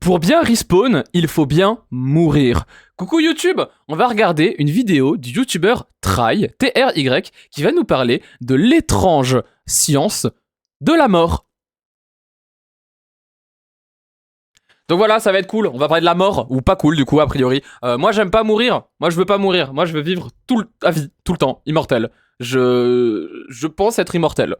Pour bien respawn, il faut bien mourir. Coucou YouTube, on va regarder une vidéo du youtubeur Try, T-R-Y, qui va nous parler de l'étrange science de la mort. Donc voilà, ça va être cool, on va parler de la mort, ou pas cool du coup a priori. Moi j'aime pas mourir, moi je veux pas mourir, moi je veux vivre à vie, tout le temps, immortel. Je pense être immortel.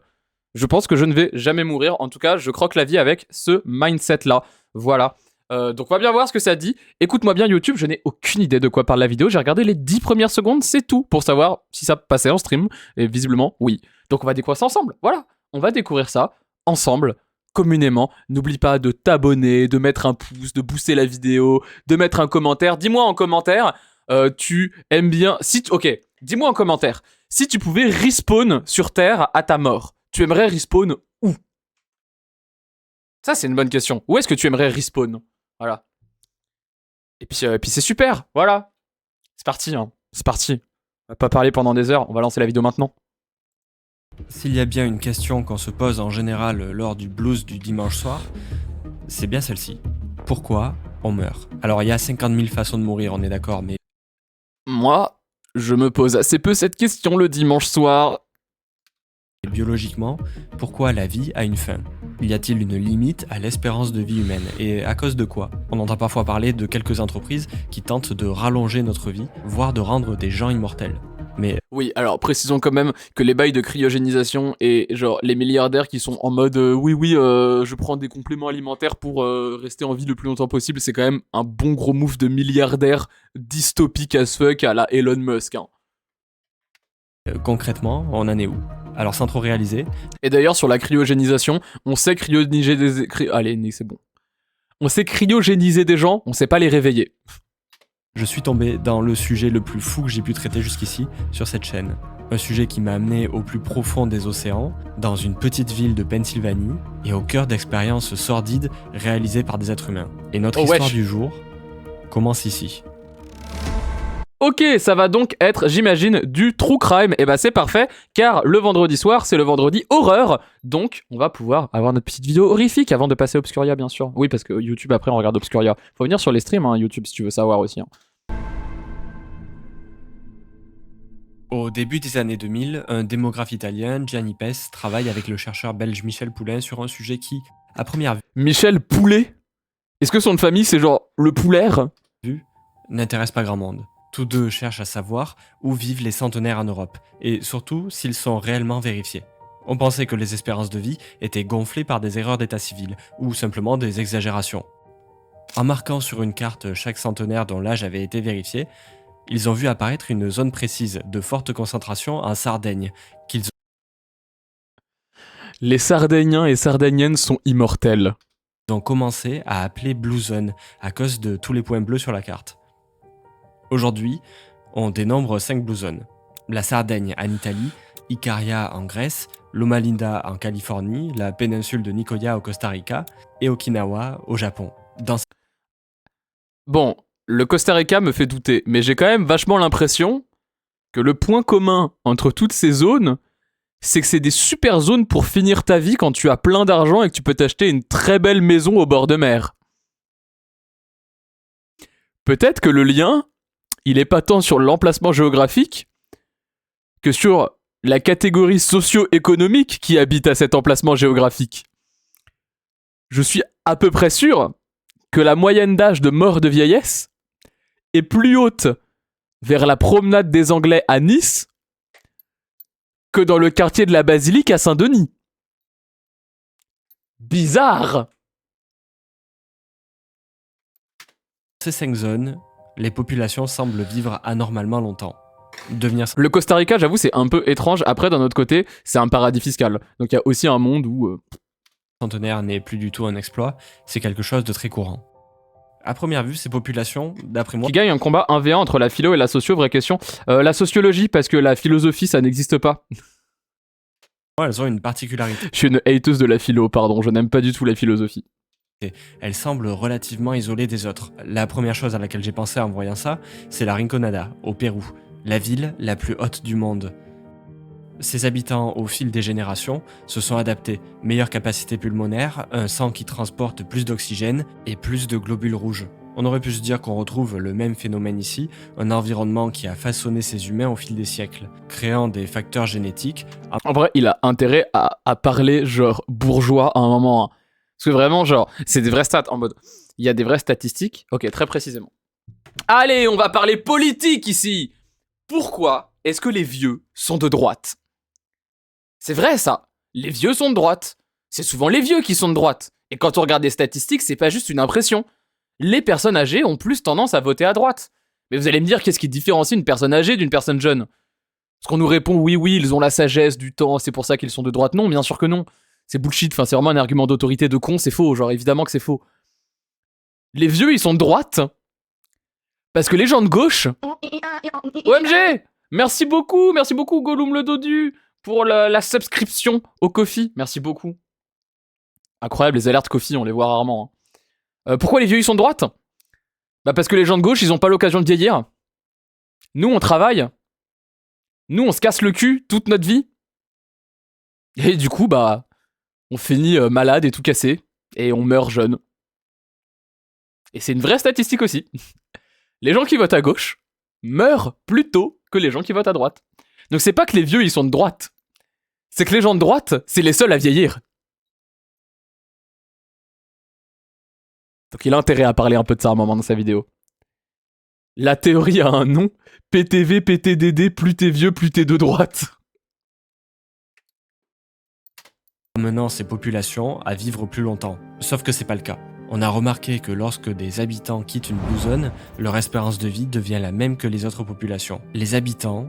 Je pense que je ne vais jamais mourir, en tout cas je croque la vie avec ce mindset là, voilà. Donc on va bien voir ce que ça dit. Écoute-moi bien YouTube, je n'ai aucune idée de quoi parle la vidéo. J'ai regardé les 10 premières secondes, c'est tout, pour savoir si ça passait en stream. Et visiblement, oui. Donc on va découvrir ça ensemble, voilà. On va découvrir ça ensemble, communément. N'oublie pas de t'abonner, de mettre un pouce, de booster la vidéo, de mettre un commentaire. Dis-moi en commentaire, tu aimes bien... Ok, dis-moi en commentaire, si tu pouvais respawn sur Terre à ta mort, tu aimerais respawn où? Ça, c'est une bonne question. Où est-ce que tu aimerais respawn? Voilà. Et puis c'est super, voilà. C'est parti, hein. C'est parti. On va pas parler pendant des heures, on va lancer la vidéo maintenant. S'il y a bien une question qu'on se pose en général lors du blues du dimanche soir, c'est bien celle-ci. Pourquoi on meurt? Alors il y a 50 000 façons de mourir, on est d'accord, mais... Moi, je me pose assez peu cette question le dimanche soir. Biologiquement, pourquoi la vie a une fin? Y a-t-il une limite à l'espérance de vie humaine? Et à cause de quoi? On entend parfois parler de quelques entreprises qui tentent de rallonger notre vie, voire de rendre des gens immortels. Mais... Oui, alors précisons quand même que les bails de cryogénisation et genre les milliardaires qui sont en mode je prends des compléments alimentaires pour rester en vie le plus longtemps possible, c'est quand même un bon gros move de milliardaire dystopique as fuck à la Elon Musk, hein. Concrètement, on en est où? Alors sans trop réaliser... Et d'ailleurs sur la cryogénisation, on sait cryogéniser des... Allez, c'est bon. On sait cryogéniser des gens, on sait pas les réveiller. Je suis tombé dans le sujet le plus fou que j'ai pu traiter jusqu'ici sur cette chaîne. Un sujet qui m'a amené au plus profond des océans, dans une petite ville de Pennsylvanie, et au cœur d'expériences sordides réalisées par des êtres humains. Et notre histoire du jour commence ici. Ok, ça va donc être, j'imagine, du true crime. Et bah c'est parfait, car le vendredi soir, c'est le vendredi horreur. Donc, on va pouvoir avoir notre petite vidéo horrifique avant de passer Obscuria, bien sûr. Oui, parce que YouTube, après, on regarde Obscuria. Faut venir sur les streams, hein, YouTube, si tu veux savoir aussi, hein. Au début des années 2000, un démographe italien, Gianni Pes, travaille avec le chercheur belge Michel Poulain sur un sujet qui, à première Michel Poulet? Est-ce que son nom de famille, c'est genre le Poulaire? N'intéresse pas grand monde. Tous deux cherchent à savoir où vivent les centenaires en Europe, et surtout s'ils sont réellement vérifiés. On pensait que les espérances de vie étaient gonflées par des erreurs d'état civil, ou simplement des exagérations. En marquant sur une carte chaque centenaire dont l'âge avait été vérifié, ils ont vu apparaître une zone précise de forte concentration en Sardaigne, qu'ils Les Sardaignens et Sardaignennes sont immortels. ont commencé à appeler Blue Zone, à cause de tous les points bleus sur la carte. Aujourd'hui, on dénombre 5 Blue Zones. La Sardaigne en Italie, Icaria en Grèce, Loma Linda en Californie, la péninsule de Nicoya au Costa Rica et Okinawa au Japon. Bon, le Costa Rica me fait douter, mais j'ai quand même vachement l'impression que le point commun entre toutes ces zones, c'est que c'est des super zones pour finir ta vie quand tu as plein d'argent et que tu peux t'acheter une très belle maison au bord de mer. Peut-être que le lien, il est pas tant sur l'emplacement géographique que sur la catégorie socio-économique qui habite à cet emplacement géographique. Je suis à peu près sûr que la moyenne d'âge de mort de vieillesse est plus haute vers la promenade des Anglais à Nice que dans le quartier de la Basilique à Saint-Denis. Bizarre! Ces 5 zones, les populations semblent vivre anormalement longtemps. Le Costa Rica, j'avoue, c'est un peu étrange. Après, d'un autre côté, c'est un paradis fiscal. Donc il y a aussi un monde où... centenaire n'est plus du tout un exploit, c'est quelque chose de très courant. À première vue, ces populations, d'après moi... Qui gagne un combat 1v1 entre la philo et la socio, vraie question. La sociologie, parce que la philosophie, ça n'existe pas. Elles ont une particularité. Je suis une hateuse de la philo, pardon, je n'aime pas du tout la philosophie. Elles semblent relativement isolées des autres. La première chose à laquelle j'ai pensé en voyant ça, c'est la Rinconada, au Pérou, la ville la plus haute du monde. Ces habitants, au fil des générations, se sont adaptés. Meilleure capacité pulmonaire, un sang qui transporte plus d'oxygène et plus de globules rouges. On aurait pu se dire qu'on retrouve le même phénomène ici, un environnement qui a façonné ces humains au fil des siècles, créant des facteurs génétiques. En vrai, il a intérêt à parler genre bourgeois à un moment. Hein. Parce que vraiment, genre, c'est des vrais stats en mode. Il y a des vraies statistiques. Ok, très précisément. Allez, on va parler politique ici. Pourquoi est-ce que les vieux sont de droite? C'est vrai ça. Les vieux sont de droite. C'est souvent les vieux qui sont de droite. Et quand on regarde les statistiques, c'est pas juste une impression. Les personnes âgées ont plus tendance à voter à droite. Mais vous allez me dire qu'est-ce qui différencie une personne âgée d'une personne jeune? Parce qu'on nous répond oui, ils ont la sagesse du temps, c'est pour ça qu'ils sont de droite. Non, bien sûr que non. C'est bullshit, enfin c'est vraiment un argument d'autorité de con, c'est faux, genre évidemment que c'est faux. Les vieux, ils sont de droite parce que les gens de gauche... OMG! Merci beaucoup Gollum le dodu pour la subscription au Ko-fi. Merci beaucoup. Incroyable, les alertes Ko-fi, on les voit rarement. Hein. Pourquoi les vieux, ils sont de droite? Bah parce que les gens de gauche, ils ont pas l'occasion de vieillir. Nous, on travaille. Nous, on se casse le cul toute notre vie. Et du coup, bah, on finit malade et tout cassé. Et on meurt jeune. Et c'est une vraie statistique aussi. Les gens qui votent à gauche meurent plus tôt que les gens qui votent à droite. Donc c'est pas que les vieux, ils sont de droite. C'est que les gens de droite, c'est les seuls à vieillir. Donc il a intérêt à parler un peu de ça à un moment dans sa vidéo. La théorie a un nom. PTV, PTDD, plus t'es vieux, plus t'es de droite. Menant ces populations à vivre plus longtemps. Sauf que c'est pas le cas. On a remarqué que lorsque des habitants quittent une blue zone, leur espérance de vie devient la même que les autres populations. Les habitants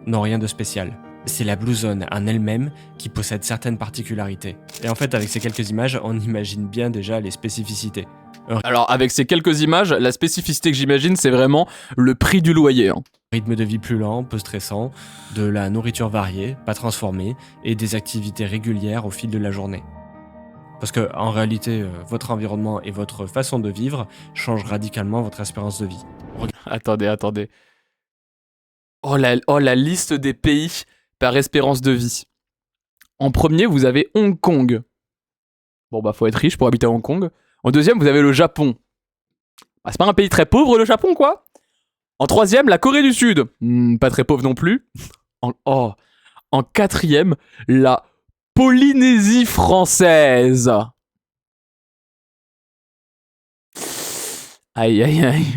n'ont rien de spécial. C'est la blue zone en elle-même qui possède certaines particularités. Et en fait, avec ces quelques images, on imagine bien déjà les spécificités. Alors, avec ces quelques images, la spécificité que j'imagine, c'est vraiment le prix du loyer. Hein. Rythme de vie plus lent, peu stressant, de la nourriture variée, pas transformée, et des activités régulières au fil de la journée. Parce que, en réalité, votre environnement et votre façon de vivre changent radicalement votre espérance de vie. Attendez. Oh la liste des pays par espérance de vie. En premier, vous avez Hong Kong. Bon bah, faut être riche pour habiter à Hong Kong. En deuxième, vous avez le Japon. Bah, c'est pas un pays très pauvre, le Japon, quoi. En troisième, la Corée du Sud. Pas très pauvre non plus. En quatrième, la Polynésie française. Aïe.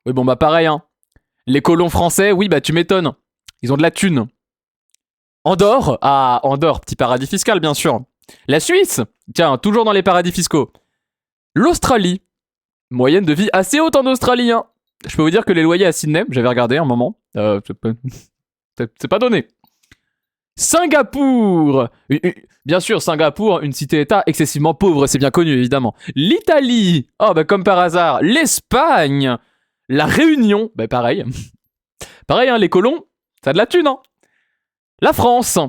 Oui, bon, bah pareil, hein. Les colons français, oui, bah tu m'étonnes. Ils ont de la thune. Andorre, Andorre, petit paradis fiscal, bien sûr. La Suisse, tiens, toujours dans les paradis fiscaux. L'Australie, moyenne de vie assez haute en Australie, hein. Je peux vous dire que les loyers à Sydney, j'avais regardé un moment, c'est pas donné. Singapour, bien sûr, Singapour, une cité-état excessivement pauvre, c'est bien connu, évidemment. L'Italie, bah comme par hasard. L'Espagne, la Réunion, bah pareil. Pareil, hein, les colons, ça a de la thune, hein. La France,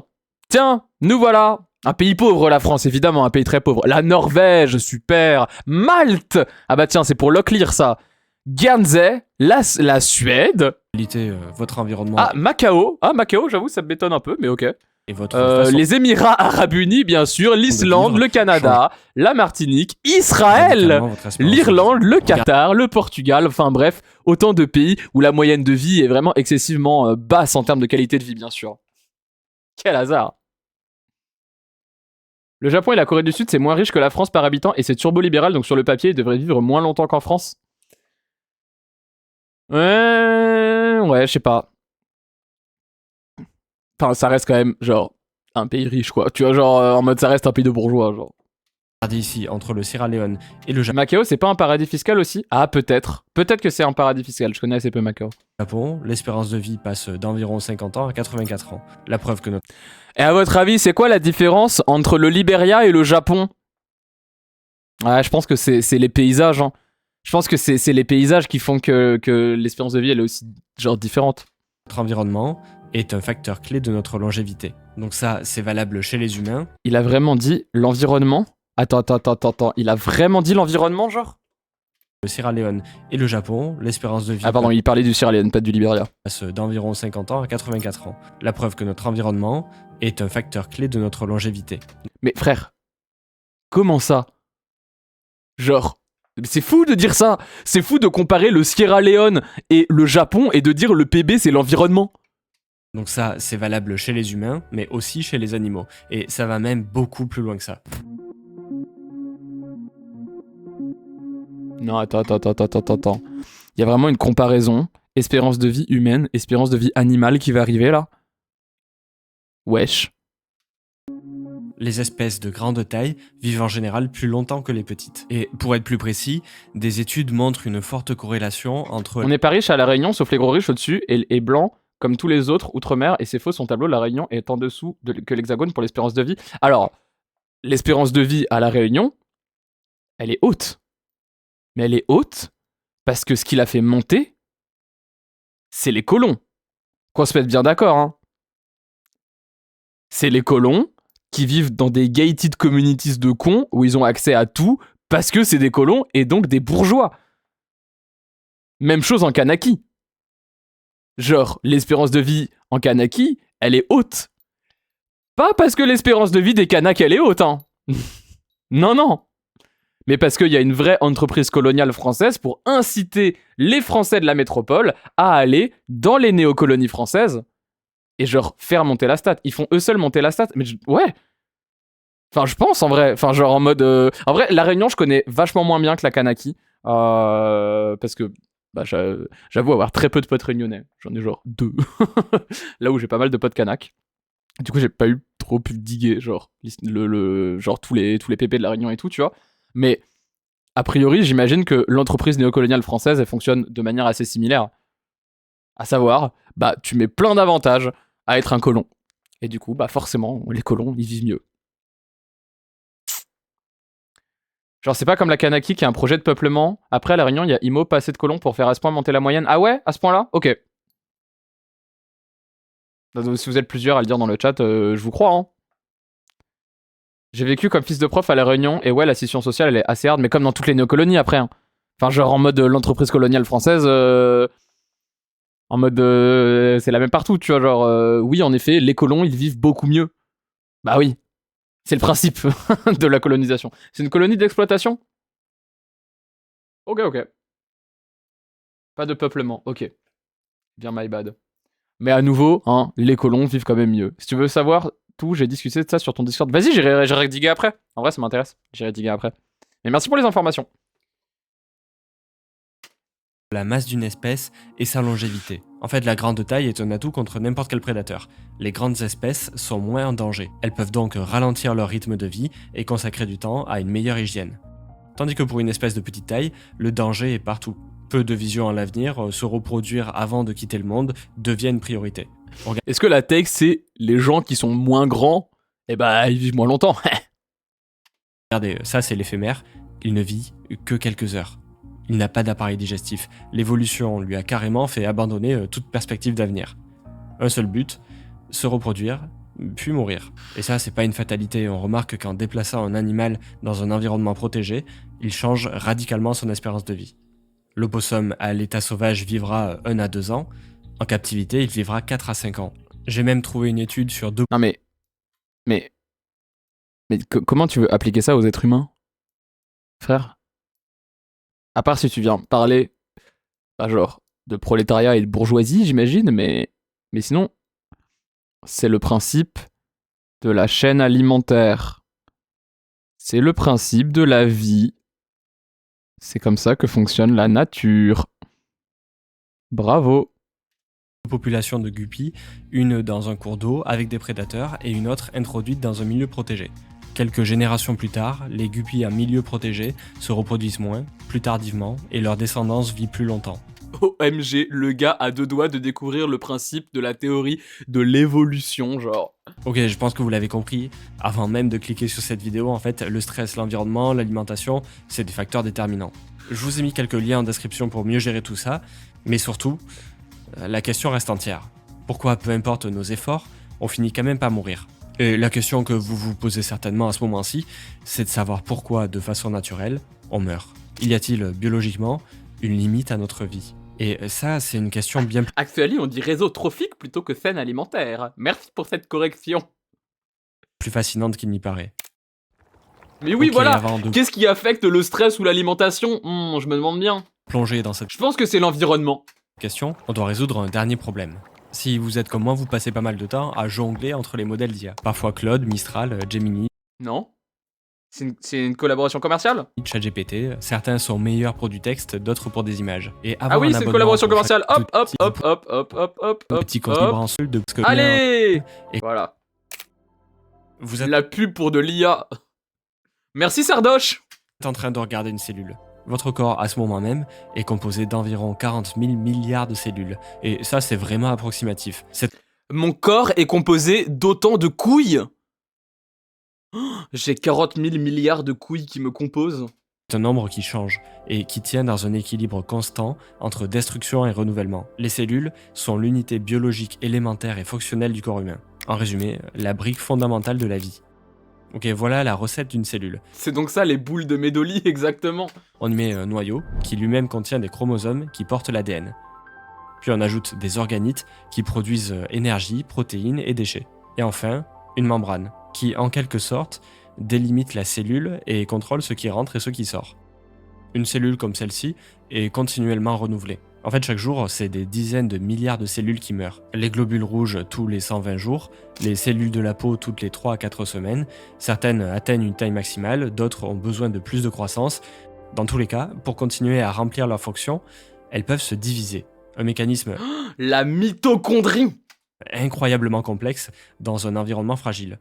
tiens, nous voilà. Un pays pauvre, la France, évidemment, un pays très pauvre. La Norvège, super. Malte, bah tiens, c'est pour Locklear, ça. Guernsey, la Suède. Votre environnement. Macao, j'avoue, ça me m'étonne un peu, mais ok. Et votre les Émirats Arabes Unis, bien sûr, l'Islande, le Canada, la Martinique, Israël, l'Irlande, le Qatar, le Portugal, enfin bref, autant de pays où la moyenne de vie est vraiment excessivement basse en termes de qualité de vie, bien sûr. Quel hasard. Le Japon et la Corée du Sud, c'est moins riche que la France par habitant et c'est turbo-libéral, donc sur le papier, ils devraient vivre moins longtemps qu'en France. Ouais, je sais pas. Enfin, ça reste quand même, genre, un pays riche, quoi. Tu vois, genre, en mode, ça reste un pays de bourgeois, genre. Ici, entre le Sierra Leone et le Macao, c'est pas un paradis fiscal aussi? Ah, peut-être. Peut-être que c'est un paradis fiscal, je connais assez peu Macao. Japon, l'espérance de vie passe d'environ 50 ans à 84 ans. La preuve que notre... Et à votre avis, c'est quoi la différence entre le Liberia et le Japon? Ouais, je pense que c'est les paysages, hein. Je pense que c'est les paysages qui font que l'espérance de vie, elle est aussi, genre, différente. Notre environnement est un facteur clé de notre longévité. Donc ça, c'est valable chez les humains. Il a vraiment dit l'environnement? Attends. Il a vraiment dit l'environnement, genre? le Sierra Leone et le Japon, l'espérance de vie Ah pardon, il parlait du Sierra Leone, pas du Libéria. passe d'environ 50 ans à 84 ans. La preuve que notre environnement est un facteur clé de notre longévité. Mais frère, comment ça? Genre, c'est fou de dire ça. C'est fou de comparer le Sierra Leone et le Japon et de dire le PB c'est l'environnement. Donc ça, c'est valable chez les humains, mais aussi chez les animaux. Et ça va même beaucoup plus loin que ça. Non, attends. Il y a vraiment une comparaison. Espérance de vie humaine, espérance de vie animale qui va arriver là. Wesh. Les espèces de grande taille vivent en général plus longtemps que les petites. Et pour être plus précis, des études montrent une forte corrélation entre... On n'est pas riche à La Réunion, sauf les gros riches au-dessus, et blanc, comme tous les autres outre-mer, et c'est faux, son tableau, La Réunion est en dessous que l'Hexagone pour l'espérance de vie. Alors, l'espérance de vie à La Réunion, elle est haute. Mais elle est haute parce que ce qui l'a fait monter, c'est les colons. Qu'on se mette bien d'accord, hein. C'est les colons qui vivent dans des gated communities de cons où ils ont accès à tout parce que c'est des colons et donc des bourgeois. Même chose en Kanaki. Genre, l'espérance de vie en Kanaki, elle est haute. Pas parce que l'espérance de vie des Kanaks, elle est haute, hein. Non. Mais parce qu'il y a une vraie entreprise coloniale française pour inciter les Français de la métropole à aller dans les néocolonies françaises et genre faire monter la stat. Ils font eux seuls monter la stat. Mais ouais. Enfin, je pense en vrai. Enfin, genre en mode... En vrai, La Réunion, je connais vachement moins bien que la Kanaki. Parce que bah, j'avoue avoir très peu de potes réunionnais. J'en ai genre 2. Là où j'ai pas mal de potes Kanak. Du coup, j'ai pas eu trop pu diguer genre, genre tous les PP de La Réunion et tout, tu vois. Mais a priori, j'imagine que l'entreprise néocoloniale française, elle fonctionne de manière assez similaire. À savoir, bah, tu mets plein d'avantages à être un colon. Et du coup, bah, forcément, les colons, ils vivent mieux. Genre, c'est pas comme la Kanaki qui a un projet de peuplement. Après, à La Réunion, il y a IMO, pas assez de colons pour faire à ce point monter la moyenne. Ah ouais, à ce point-là? Ok. Donc, si vous êtes plusieurs à le dire dans le chat, je vous crois, hein. J'ai vécu comme fils de prof à La Réunion, et ouais, la scission sociale, elle est assez hard, mais comme dans toutes les néocolonies après, hein. Enfin, genre en mode l'entreprise coloniale française, en mode c'est la même partout, tu vois, genre oui, en effet, les colons, ils vivent beaucoup mieux. Bah oui, c'est le principe de la colonisation. C'est une colonie d'exploitation? Ok. Pas de peuplement, ok. Bien my bad. Mais à nouveau, hein, les colons vivent quand même mieux. Si tu veux savoir tout, j'ai discuté de ça sur ton Discord. Vas-y, j'irai diguer après. En vrai, ça m'intéresse. J'irai diguer après. Mais merci pour les informations. La masse d'une espèce et sa longévité. En fait, la grande taille est un atout contre n'importe quel prédateur. Les grandes espèces sont moins en danger. Elles peuvent donc ralentir leur rythme de vie et consacrer du temps à une meilleure hygiène. Tandis que pour une espèce de petite taille, le danger est partout. Peu de vision à l'avenir, se reproduire avant de quitter le monde devient une priorité. Est-ce que la take, c'est les gens qui sont moins grands, eh bah, ils vivent moins longtemps? Regardez, ça c'est l'éphémère, il ne vit que quelques heures. Il n'a pas d'appareil digestif. L'évolution lui a carrément fait abandonner toute perspective d'avenir. Un seul but, se reproduire, puis mourir. Et ça, c'est pas une fatalité. On remarque qu'en déplaçant un animal dans un environnement protégé, il change radicalement son espérance de vie. L'opossum à l'état sauvage vivra 1 à 2 ans. En captivité, il vivra 4 à 5 ans. J'ai même trouvé une étude sur 2... Non mais comment tu veux appliquer ça aux êtres humains, frère? À part si tu viens parler, bah genre, de prolétariat et de bourgeoisie, j'imagine, mais sinon, c'est le principe de la chaîne alimentaire. C'est le principe de la vie. C'est comme ça que fonctionne la nature. Bravo. populations de guppies, une dans un cours d'eau avec des prédateurs et une autre introduite dans un milieu protégé. Quelques générations plus tard, les guppies à milieu protégé se reproduisent moins, plus tardivement, et leur descendance vit plus longtemps. OMG, le gars a 2 doigts de découvrir le principe de la théorie de l'évolution, genre. Ok, je pense que vous l'avez compris, avant même de cliquer sur cette vidéo, en fait, le stress, l'environnement, l'alimentation, c'est des facteurs déterminants. Je vous ai mis quelques liens en description pour mieux gérer tout ça, mais surtout, la question reste entière. Pourquoi, peu importe nos efforts, on finit quand même par mourir? Et la question que vous vous posez certainement à ce moment-ci, c'est de savoir pourquoi, de façon naturelle, on meurt. Y a-t-il, biologiquement, une limite à notre vie? Et ça, c'est une question bien Actuellement, on dit réseau trophique plutôt que scène alimentaire. Merci pour cette correction. plus fascinante qu'il n'y paraît. Mais oui, Ok, voilà. avant de Qu'est-ce qui affecte le stress ou l'alimentation? Je me demande bien. plonger dans cette Je pense que c'est l'environnement. question, on doit résoudre un dernier problème. Si vous êtes comme moi, vous passez pas mal de temps à jongler entre les modèles d'IA. Parfois Claude, Mistral, Gemini, Non? C'est une collaboration commerciale? ChatGPT. Certains sont meilleurs pour du texte, d'autres pour des images. Et Ah avoir oui, un c'est une abonnement collaboration pour chaque commerciale. Hop, hop, petit hop, hop, hop, hop, hop, hop, petit contenu hop. branché de ce que Allez! Et- Voilà. vous êtes La pub pour de l'IA. Merci Sardoche! en train de regarder une cellule. Votre corps, à ce moment même, est composé d'environ 40 000 milliards de cellules. Et ça, c'est vraiment approximatif. C'est Mon corps est composé d'autant de couilles. J'ai 40 000 milliards de couilles qui me composent. un nombre qui change et qui tient dans un équilibre constant entre destruction et renouvellement. Les cellules sont l'unité biologique élémentaire et fonctionnelle du corps humain. En résumé, la brique fondamentale de la vie. Ok, voilà la recette d'une cellule. C'est donc ça les boules de Médoli, exactement. On y met un noyau qui lui-même contient des chromosomes qui portent l'ADN. Puis on ajoute des organites qui produisent énergie, protéines et déchets. Et enfin, une membrane qui, en quelque sorte, délimite la cellule et contrôle ce qui rentre et ce qui sort. Une cellule comme celle-ci est continuellement renouvelée. En fait, chaque jour, c'est des dizaines de milliards de cellules qui meurent. Les globules rouges tous les 120 jours, les cellules de la peau toutes les 3 à 4 semaines. Certaines atteignent une taille maximale, d'autres ont besoin de plus de croissance. Dans tous les cas, pour continuer à remplir leurs fonctions, elles peuvent se diviser. Un mécanisme La mitochondrie. incroyablement complexe dans un environnement fragile.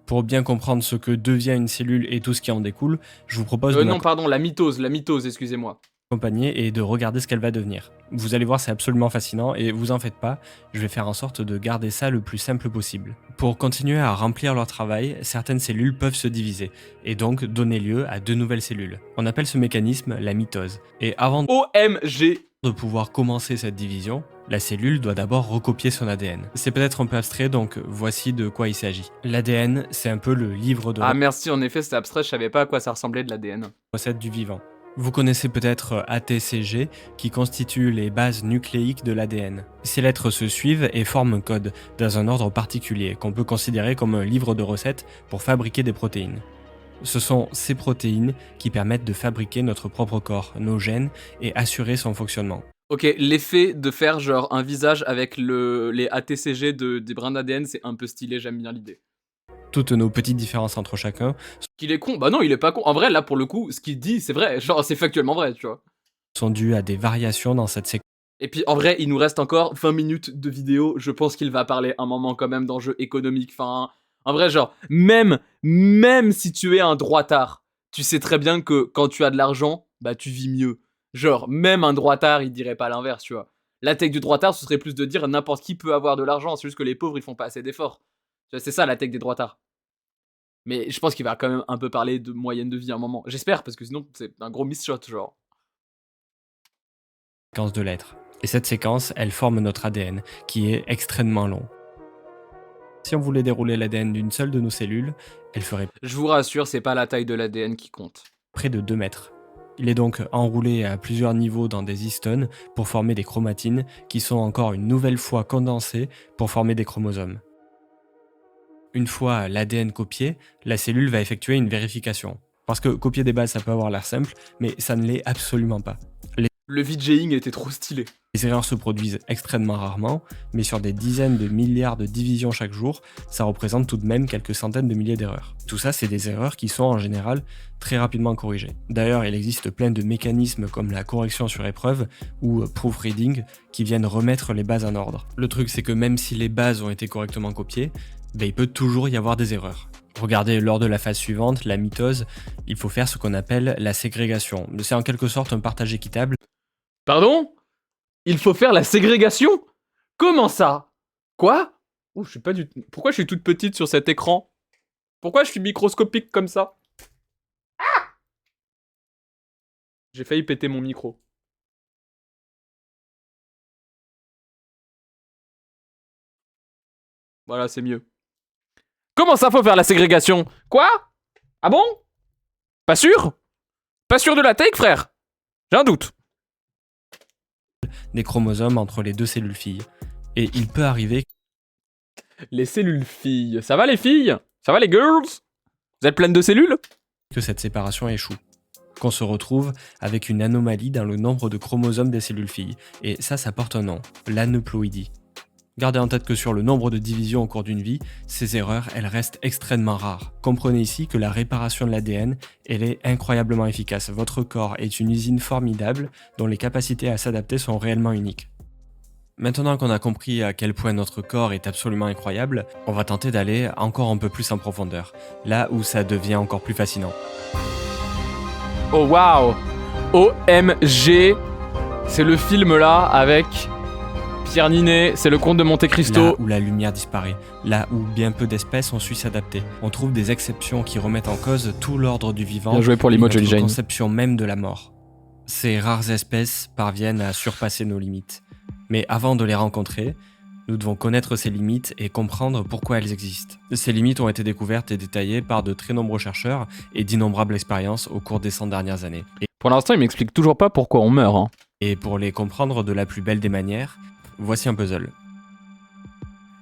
Pour bien comprendre ce que devient une cellule et tout ce qui en découle, je vous propose de Non, pardon, la mitose, excusez-moi. m'accompagner et de regarder ce qu'elle va devenir. Vous allez voir, c'est absolument fascinant et vous en faites pas, je vais faire en sorte de garder ça le plus simple possible. Pour continuer à remplir leur travail, certaines cellules peuvent se diviser et donc donner lieu à de nouvelles cellules. On appelle ce mécanisme la mitose. Et avant OMG. de pouvoir commencer cette division, la cellule doit d'abord recopier son ADN. C'est peut-être un peu abstrait, donc voici de quoi il s'agit. L'ADN, c'est un peu le livre de Ah merci, en effet, c'était abstrait, je savais pas à quoi ça ressemblait de l'ADN. recettes du vivant. Vous connaissez peut-être ATCG, qui constitue les bases nucléiques de l'ADN. Ces lettres se suivent et forment un code, dans un ordre particulier, qu'on peut considérer comme un livre de recettes pour fabriquer des protéines. Ce sont ces protéines qui permettent de fabriquer notre propre corps, nos gènes, et assurer son fonctionnement. Ok, l'effet de faire genre un visage avec les ATCG des brins d'ADN, c'est un peu stylé, j'aime bien l'idée. Toutes nos petites différences entre chacun Qu'il est con? Bah non, il est pas con. En vrai, là, pour le coup, ce qu'il dit, c'est vrai. Genre, c'est factuellement vrai, tu vois. sont dues à des variations dans cette séquence. Et puis, en vrai, il nous reste encore 20 minutes de vidéo. Je pense qu'il va parler un moment quand même d'enjeux économiques. Enfin, en vrai, genre, même si tu es un droitard, tu sais très bien que quand tu as de l'argent, bah, tu vis mieux. Genre, même un droitard, il dirait pas l'inverse, tu vois. La tech du droitard, ce serait plus de dire n'importe qui peut avoir de l'argent. C'est juste que les pauvres, ils font pas assez d'efforts. Tu vois, c'est ça la tech des droitards. Mais je pense qu'il va quand même un peu parler de moyenne de vie à un moment. J'espère, parce que sinon, c'est un gros miss shot, genre. De lettres. Et cette séquence, elle forme notre ADN, qui est extrêmement long. Si on voulait dérouler l'ADN d'une seule de nos cellules, elle ferait Je vous rassure, c'est pas la taille de l'ADN qui compte. près de 2 mètres. Il est donc enroulé à plusieurs niveaux dans des histones pour former des chromatines qui sont encore une nouvelle fois condensées pour former des chromosomes. Une fois l'ADN copié, la cellule va effectuer une vérification. Parce que copier des bases, ça peut avoir l'air simple, mais ça ne l'est absolument pas. Le VJing était trop stylé. Les erreurs se produisent extrêmement rarement, mais sur des dizaines de milliards de divisions chaque jour, ça représente tout de même quelques centaines de milliers d'erreurs. Tout ça, c'est des erreurs qui sont en général très rapidement corrigées. D'ailleurs, il existe plein de mécanismes comme la correction sur épreuve ou proofreading qui viennent remettre les bases en ordre. Le truc, c'est que même si les bases ont été correctement copiées, il peut toujours y avoir des erreurs. Regardez, lors de la phase suivante, la mitose, il faut faire ce qu'on appelle la ségrégation. C'est en quelque sorte un partage équitable. Pardon? Il faut faire la ségrégation? Comment ça? Quoi? Oh, je suis pas du tout... Pourquoi je suis toute petite sur cet écran? Pourquoi je suis microscopique comme ça? Ah! J'ai failli péter mon micro. Voilà, c'est mieux. Comment ça, faut faire la ségrégation? Quoi? Ah bon? Pas sûr? Pas sûr de la take, frère. J'ai un doute. Des chromosomes entre les deux cellules filles. Et il peut arriver Les cellules filles. Ça va les filles? Ça va les girls? Vous êtes pleines de cellules? que cette séparation échoue. Qu'on se retrouve avec une anomalie dans le nombre de chromosomes des cellules filles. Et ça porte un nom, l'aneuploïdie. Gardez en tête que sur le nombre de divisions au cours d'une vie, ces erreurs, elles restent extrêmement rares. Comprenez ici que la réparation de l'ADN, elle est incroyablement efficace. Votre corps est une usine formidable dont les capacités à s'adapter sont réellement uniques. Maintenant qu'on a compris à quel point notre corps est absolument incroyable, on va tenter d'aller encore un peu plus en profondeur, là où ça devient encore plus fascinant. Oh waouh! OMG! C'est le film là avec Pierre Ninet, c'est le comte de Monte Cristo. Là où la lumière disparaît, là où bien peu d'espèces ont su s'adapter. On trouve des exceptions qui remettent en cause tout l'ordre du vivant Bien joué pour et l'emoji notre Jane. conception même de la mort. Ces rares espèces parviennent à surpasser nos limites. Mais avant de les rencontrer, nous devons connaître ces limites et comprendre pourquoi elles existent. Ces limites ont été découvertes et détaillées par de très nombreux chercheurs et d'innombrables expériences au cours des 100 dernières années. Pour l'instant, il m'explique toujours pas pourquoi on meurt. Hein. Et pour les comprendre de la plus belle des manières, voici un puzzle.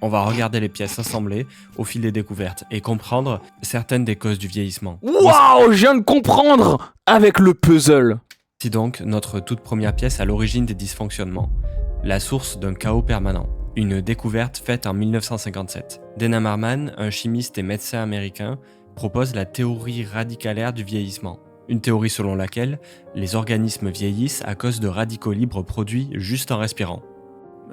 On va regarder les pièces assemblées au fil des découvertes et comprendre certaines des causes du vieillissement. Waouh, je viens de comprendre avec le puzzle. Voici donc notre toute première pièce à l'origine des dysfonctionnements, la source d'un chaos permanent. Une découverte faite en 1957. Dana Marman, un chimiste et médecin américain, propose la théorie radicalaire du vieillissement. Une théorie selon laquelle les organismes vieillissent à cause de radicaux libres produits juste en respirant.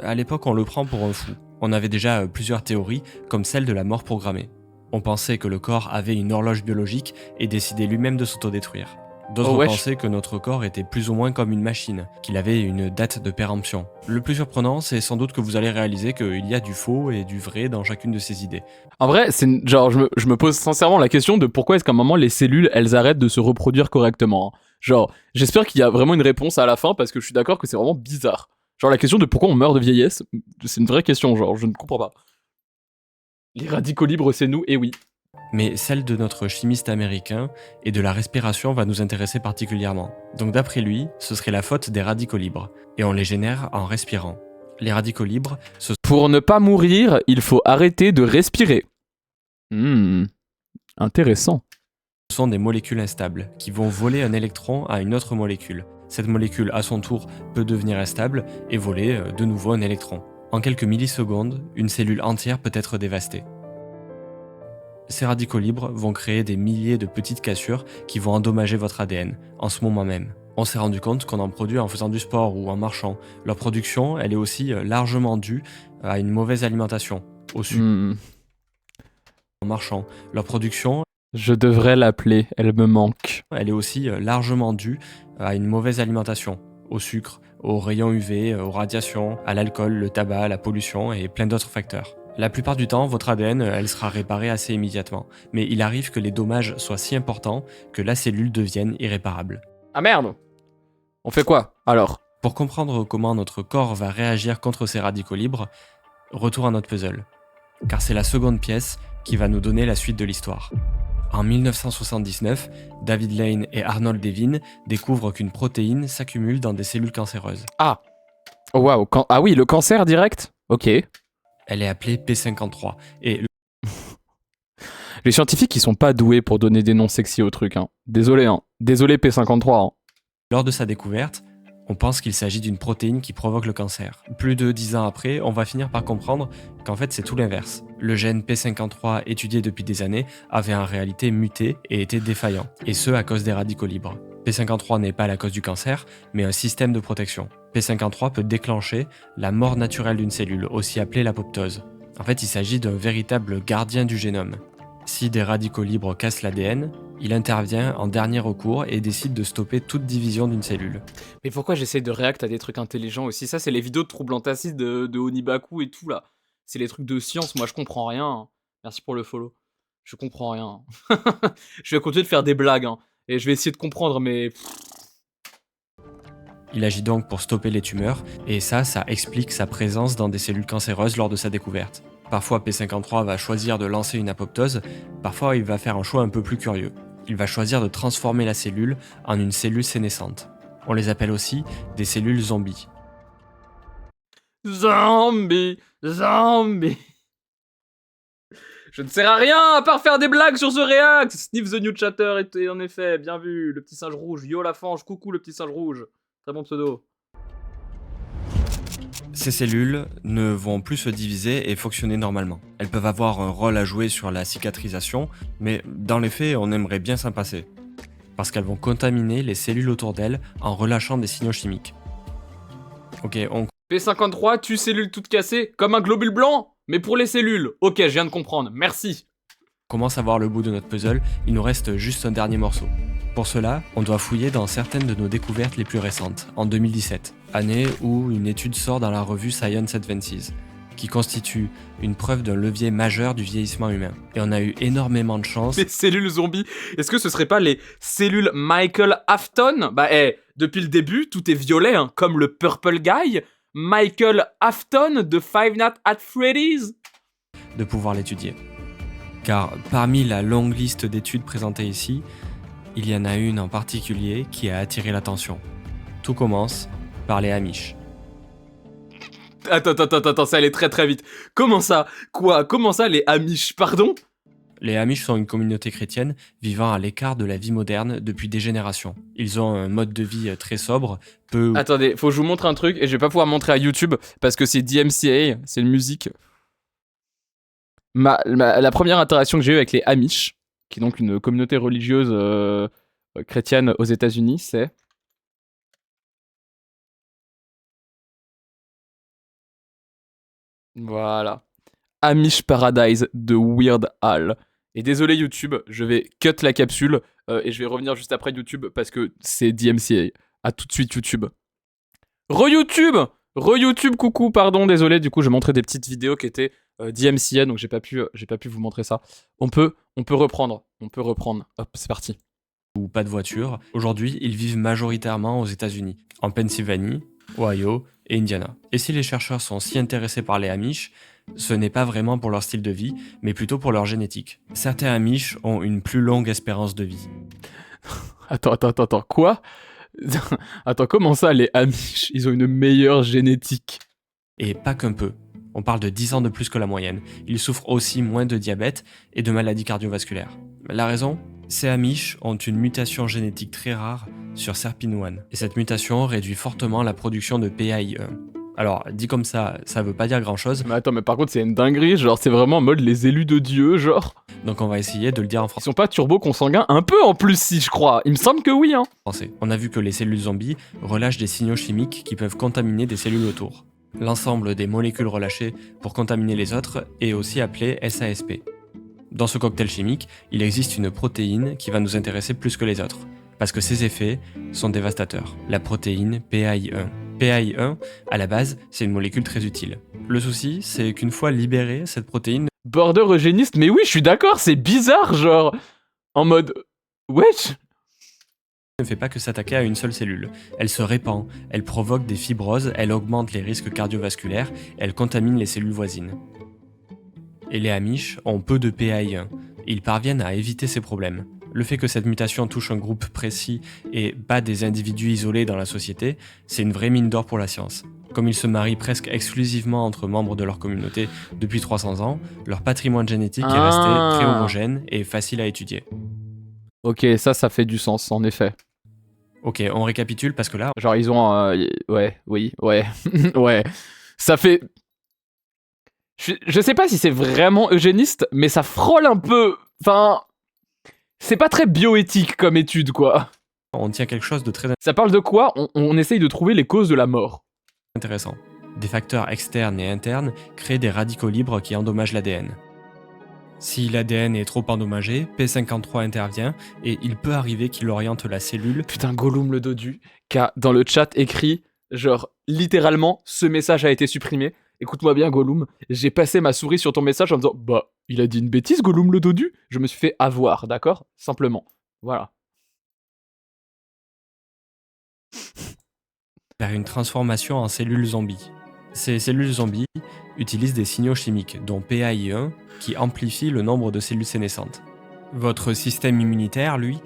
À l'époque, on le prend pour un fou. On avait déjà plusieurs théories, comme celle de la mort programmée. On pensait que le corps avait une horloge biologique et décidait lui-même de s'autodétruire. D'autres pensaient que notre corps était plus ou moins comme une machine, qu'il avait une date de péremption. Le plus surprenant, c'est sans doute que vous allez réaliser qu'il y a du faux et du vrai dans chacune de ces idées. En vrai, c'est genre je me pose sincèrement la question de pourquoi est-ce qu'à un moment les cellules elles arrêtent de se reproduire correctement. Hein. Genre, j'espère qu'il y a vraiment une réponse à la fin parce que je suis d'accord que c'est vraiment bizarre. Genre la question de pourquoi on meurt de vieillesse, c'est une vraie question, genre je ne comprends pas. Les radicaux libres c'est nous, et oui. Mais celle de notre chimiste américain et de la respiration va nous intéresser particulièrement. Donc d'après lui, ce serait la faute des radicaux libres, et on les génère en respirant. Les radicaux libres, Pour ne pas mourir, il faut arrêter de respirer. Intéressant. Ce sont des molécules instables, qui vont voler un électron à une autre molécule. Cette molécule, à son tour, peut devenir instable et voler de nouveau un électron. En quelques millisecondes, une cellule entière peut être dévastée. Ces radicaux libres vont créer des milliers de petites cassures qui vont endommager votre ADN, en ce moment même. On s'est rendu compte qu'on en produit en faisant du sport ou en marchant. Leur production, elle est aussi largement due à une mauvaise alimentation, au sucre. En marchant. Leur production... Je devrais l'appeler, elle me manque. Elle est aussi largement due à une mauvaise alimentation, au sucre, aux rayons UV, aux radiations, à l'alcool, le tabac, la pollution et plein d'autres facteurs. La plupart du temps, votre ADN, elle sera réparée assez immédiatement, mais il arrive que les dommages soient si importants que la cellule devienne irréparable. Ah merde! On fait quoi, alors? Pour comprendre comment notre corps va réagir contre ces radicaux libres, retour à notre puzzle. Car c'est la seconde pièce qui va nous donner la suite de l'histoire. En 1979, David Lane et Arnold Devine découvrent qu'une protéine s'accumule dans des cellules cancéreuses. Ah! Oh waouh, ah oui, le cancer direct? Ok. Elle est appelée P53, et les scientifiques, ils sont pas doués pour donner des noms sexy aux trucs, hein. Désolé, hein. Désolé P53, hein. Lors de sa découverte, on pense qu'il s'agit d'une protéine qui provoque le cancer. Plus de 10 ans après, on va finir par comprendre qu'en fait c'est tout l'inverse. Le gène P53 étudié depuis des années avait en réalité muté et était défaillant, et ce à cause des radicaux libres. P53 n'est pas la cause du cancer, mais un système de protection. P53 peut déclencher la mort naturelle d'une cellule, aussi appelée l'apoptose. En fait, il s'agit d'un véritable gardien du génome. Si des radicaux libres cassent l'ADN, il intervient en dernier recours et décide de stopper toute division d'une cellule. Mais pourquoi j'essaie de réact à des trucs intelligents aussi? Ça, c'est les vidéos de Troublantasis de Onibaku et tout, là. C'est les trucs de science, moi je comprends rien. Hein. Merci pour le follow. Je comprends rien. Je vais continuer de faire des blagues, hein. Et je vais essayer de comprendre, mais... Il agit donc pour stopper les tumeurs, et ça explique sa présence dans des cellules cancéreuses lors de sa découverte. Parfois P53 va choisir de lancer une apoptose, parfois il va faire un choix un peu plus curieux. Il va choisir de transformer la cellule en une cellule sénescente. On les appelle aussi des cellules zombies. Zombie, zombie. Je ne sers à rien à part faire des blagues sur ce React. Sniff the New Chatter était en effet, bien vu. Le petit singe rouge, yo la fange, coucou le petit singe rouge. Très bon pseudo. Ces cellules ne vont plus se diviser et fonctionner normalement. Elles peuvent avoir un rôle à jouer sur la cicatrisation, mais dans les faits, on aimerait bien s'en passer. Parce qu'elles vont contaminer les cellules autour d'elles en relâchant des signaux chimiques. Ok, on P53 tue cellules toutes cassées comme un globule blanc. Mais pour les cellules, ok, je viens de comprendre, merci. commence à voir le bout de notre puzzle, il nous reste juste un dernier morceau. Pour cela, on doit fouiller dans certaines de nos découvertes les plus récentes, en 2017, année où une étude sort dans la revue Science Advances, qui constitue une preuve d'un levier majeur du vieillissement humain. Et on a eu énormément de chance. Les cellules zombies, est-ce que ce serait pas les cellules Michael Afton? Bah depuis le début, tout est violet, hein, comme le Purple Guy, Michael Afton de Five Nights at Freddy's. De pouvoir l'étudier. Car parmi la longue liste d'études présentées ici, il y en a une en particulier qui a attiré l'attention. Tout commence par les Amish. Attends, ça allait très très vite. Comment ça? Quoi? Comment ça les Amish? Pardon? Les Amish sont une communauté chrétienne vivant à l'écart de la vie moderne depuis des générations. Ils ont un mode de vie très sobre, peu... Attendez, faut que je vous montre un truc et je vais pas pouvoir montrer à YouTube parce que c'est DMCA, c'est une musique. La première interaction que j'ai eue avec les Amish, qui est donc une communauté religieuse chrétienne aux États-Unis, c'est... Voilà. Amish Paradise de Weird Al. Et désolé YouTube, je vais cut la capsule et je vais revenir juste après YouTube parce que c'est DMCA. À tout de suite YouTube. Re-YouTube, coucou, pardon, désolé, du coup je montrais des petites vidéos qui étaient DMCA, donc j'ai pas pu vous montrer ça. On peut reprendre. Hop, c'est parti. Ou pas de voiture. Aujourd'hui, ils vivent majoritairement aux États-Unis, en Pennsylvanie, Ohio et Indiana. Et si les chercheurs sont si intéressés par les Amish, ce n'est pas vraiment pour leur style de vie, mais plutôt pour leur génétique. Certains Amish ont une plus longue espérance de vie. Attends, quoi? Attends, comment ça les Amish, ils ont une meilleure génétique? Et pas qu'un peu. On parle de 10 ans de plus que la moyenne. Ils souffrent aussi moins de diabète et de maladies cardiovasculaires. La raison? Ces Amish ont une mutation génétique très rare sur SERPIN1. Et cette mutation réduit fortement la production de PAI1. Alors, dit comme ça veut pas dire grand chose. Mais attends, mais par contre, c'est une dinguerie, genre, c'est vraiment en mode les élus de Dieu, genre. Donc on va essayer de le dire en Ils sont pas turbo-consanguins un peu en plus, si je crois. Il me semble que oui, hein. français. On a vu que les cellules zombies relâchent des signaux chimiques qui peuvent contaminer des cellules autour. L'ensemble des molécules relâchées pour contaminer les autres est aussi appelé SASP. Dans ce cocktail chimique, il existe une protéine qui va nous intéresser plus que les autres, parce que ses effets sont dévastateurs. La protéine PAI1. PAI1, à la base, c'est une molécule très utile. Le souci, c'est qu'une fois libérée, cette protéine... Border eugéniste, mais oui, je suis d'accord, c'est bizarre, genre... En mode... Wesh. ne fait pas que s'attaquer à une seule cellule. Elle se répand, elle provoque des fibroses, elle augmente les risques cardiovasculaires, elle contamine les cellules voisines. Et les Amish ont peu de PAI1. Ils parviennent à éviter ces problèmes. Le fait que cette mutation touche un groupe précis et pas des individus isolés dans la société, c'est une vraie mine d'or pour la science. Comme ils se marient presque exclusivement entre membres de leur communauté depuis 300 ans, leur patrimoine génétique est resté très homogène et facile à étudier. Ok, ça fait du sens, en effet. Ok, on récapitule parce que là... Genre, ils ont... ouais. Ouais. Ça fait... Je sais pas si c'est vraiment eugéniste, mais ça frôle un peu... Enfin... C'est pas très bioéthique comme étude, quoi. On tient quelque chose de très Ça parle de quoi? On essaye de trouver les causes de la mort. intéressant. Des facteurs externes et internes créent des radicaux libres qui endommagent l'ADN. Si l'ADN est trop endommagé, P53 intervient et il peut arriver qu'il oriente la cellule. Putain, Gollum le dodu, qui a dans le chat écrit, genre, littéralement, ce message a été supprimé. Écoute-moi bien, Gollum, j'ai passé ma souris sur ton message en me disant, bah, il a dit une bêtise, Gollum le dodu. Je me suis fait avoir, d'accord? Simplement. Voilà. Vers une transformation en cellules zombies. Ces cellules zombies utilisent des signaux chimiques, dont PAI1, qui amplifient le nombre de cellules sénescentes. Votre système immunitaire, lui,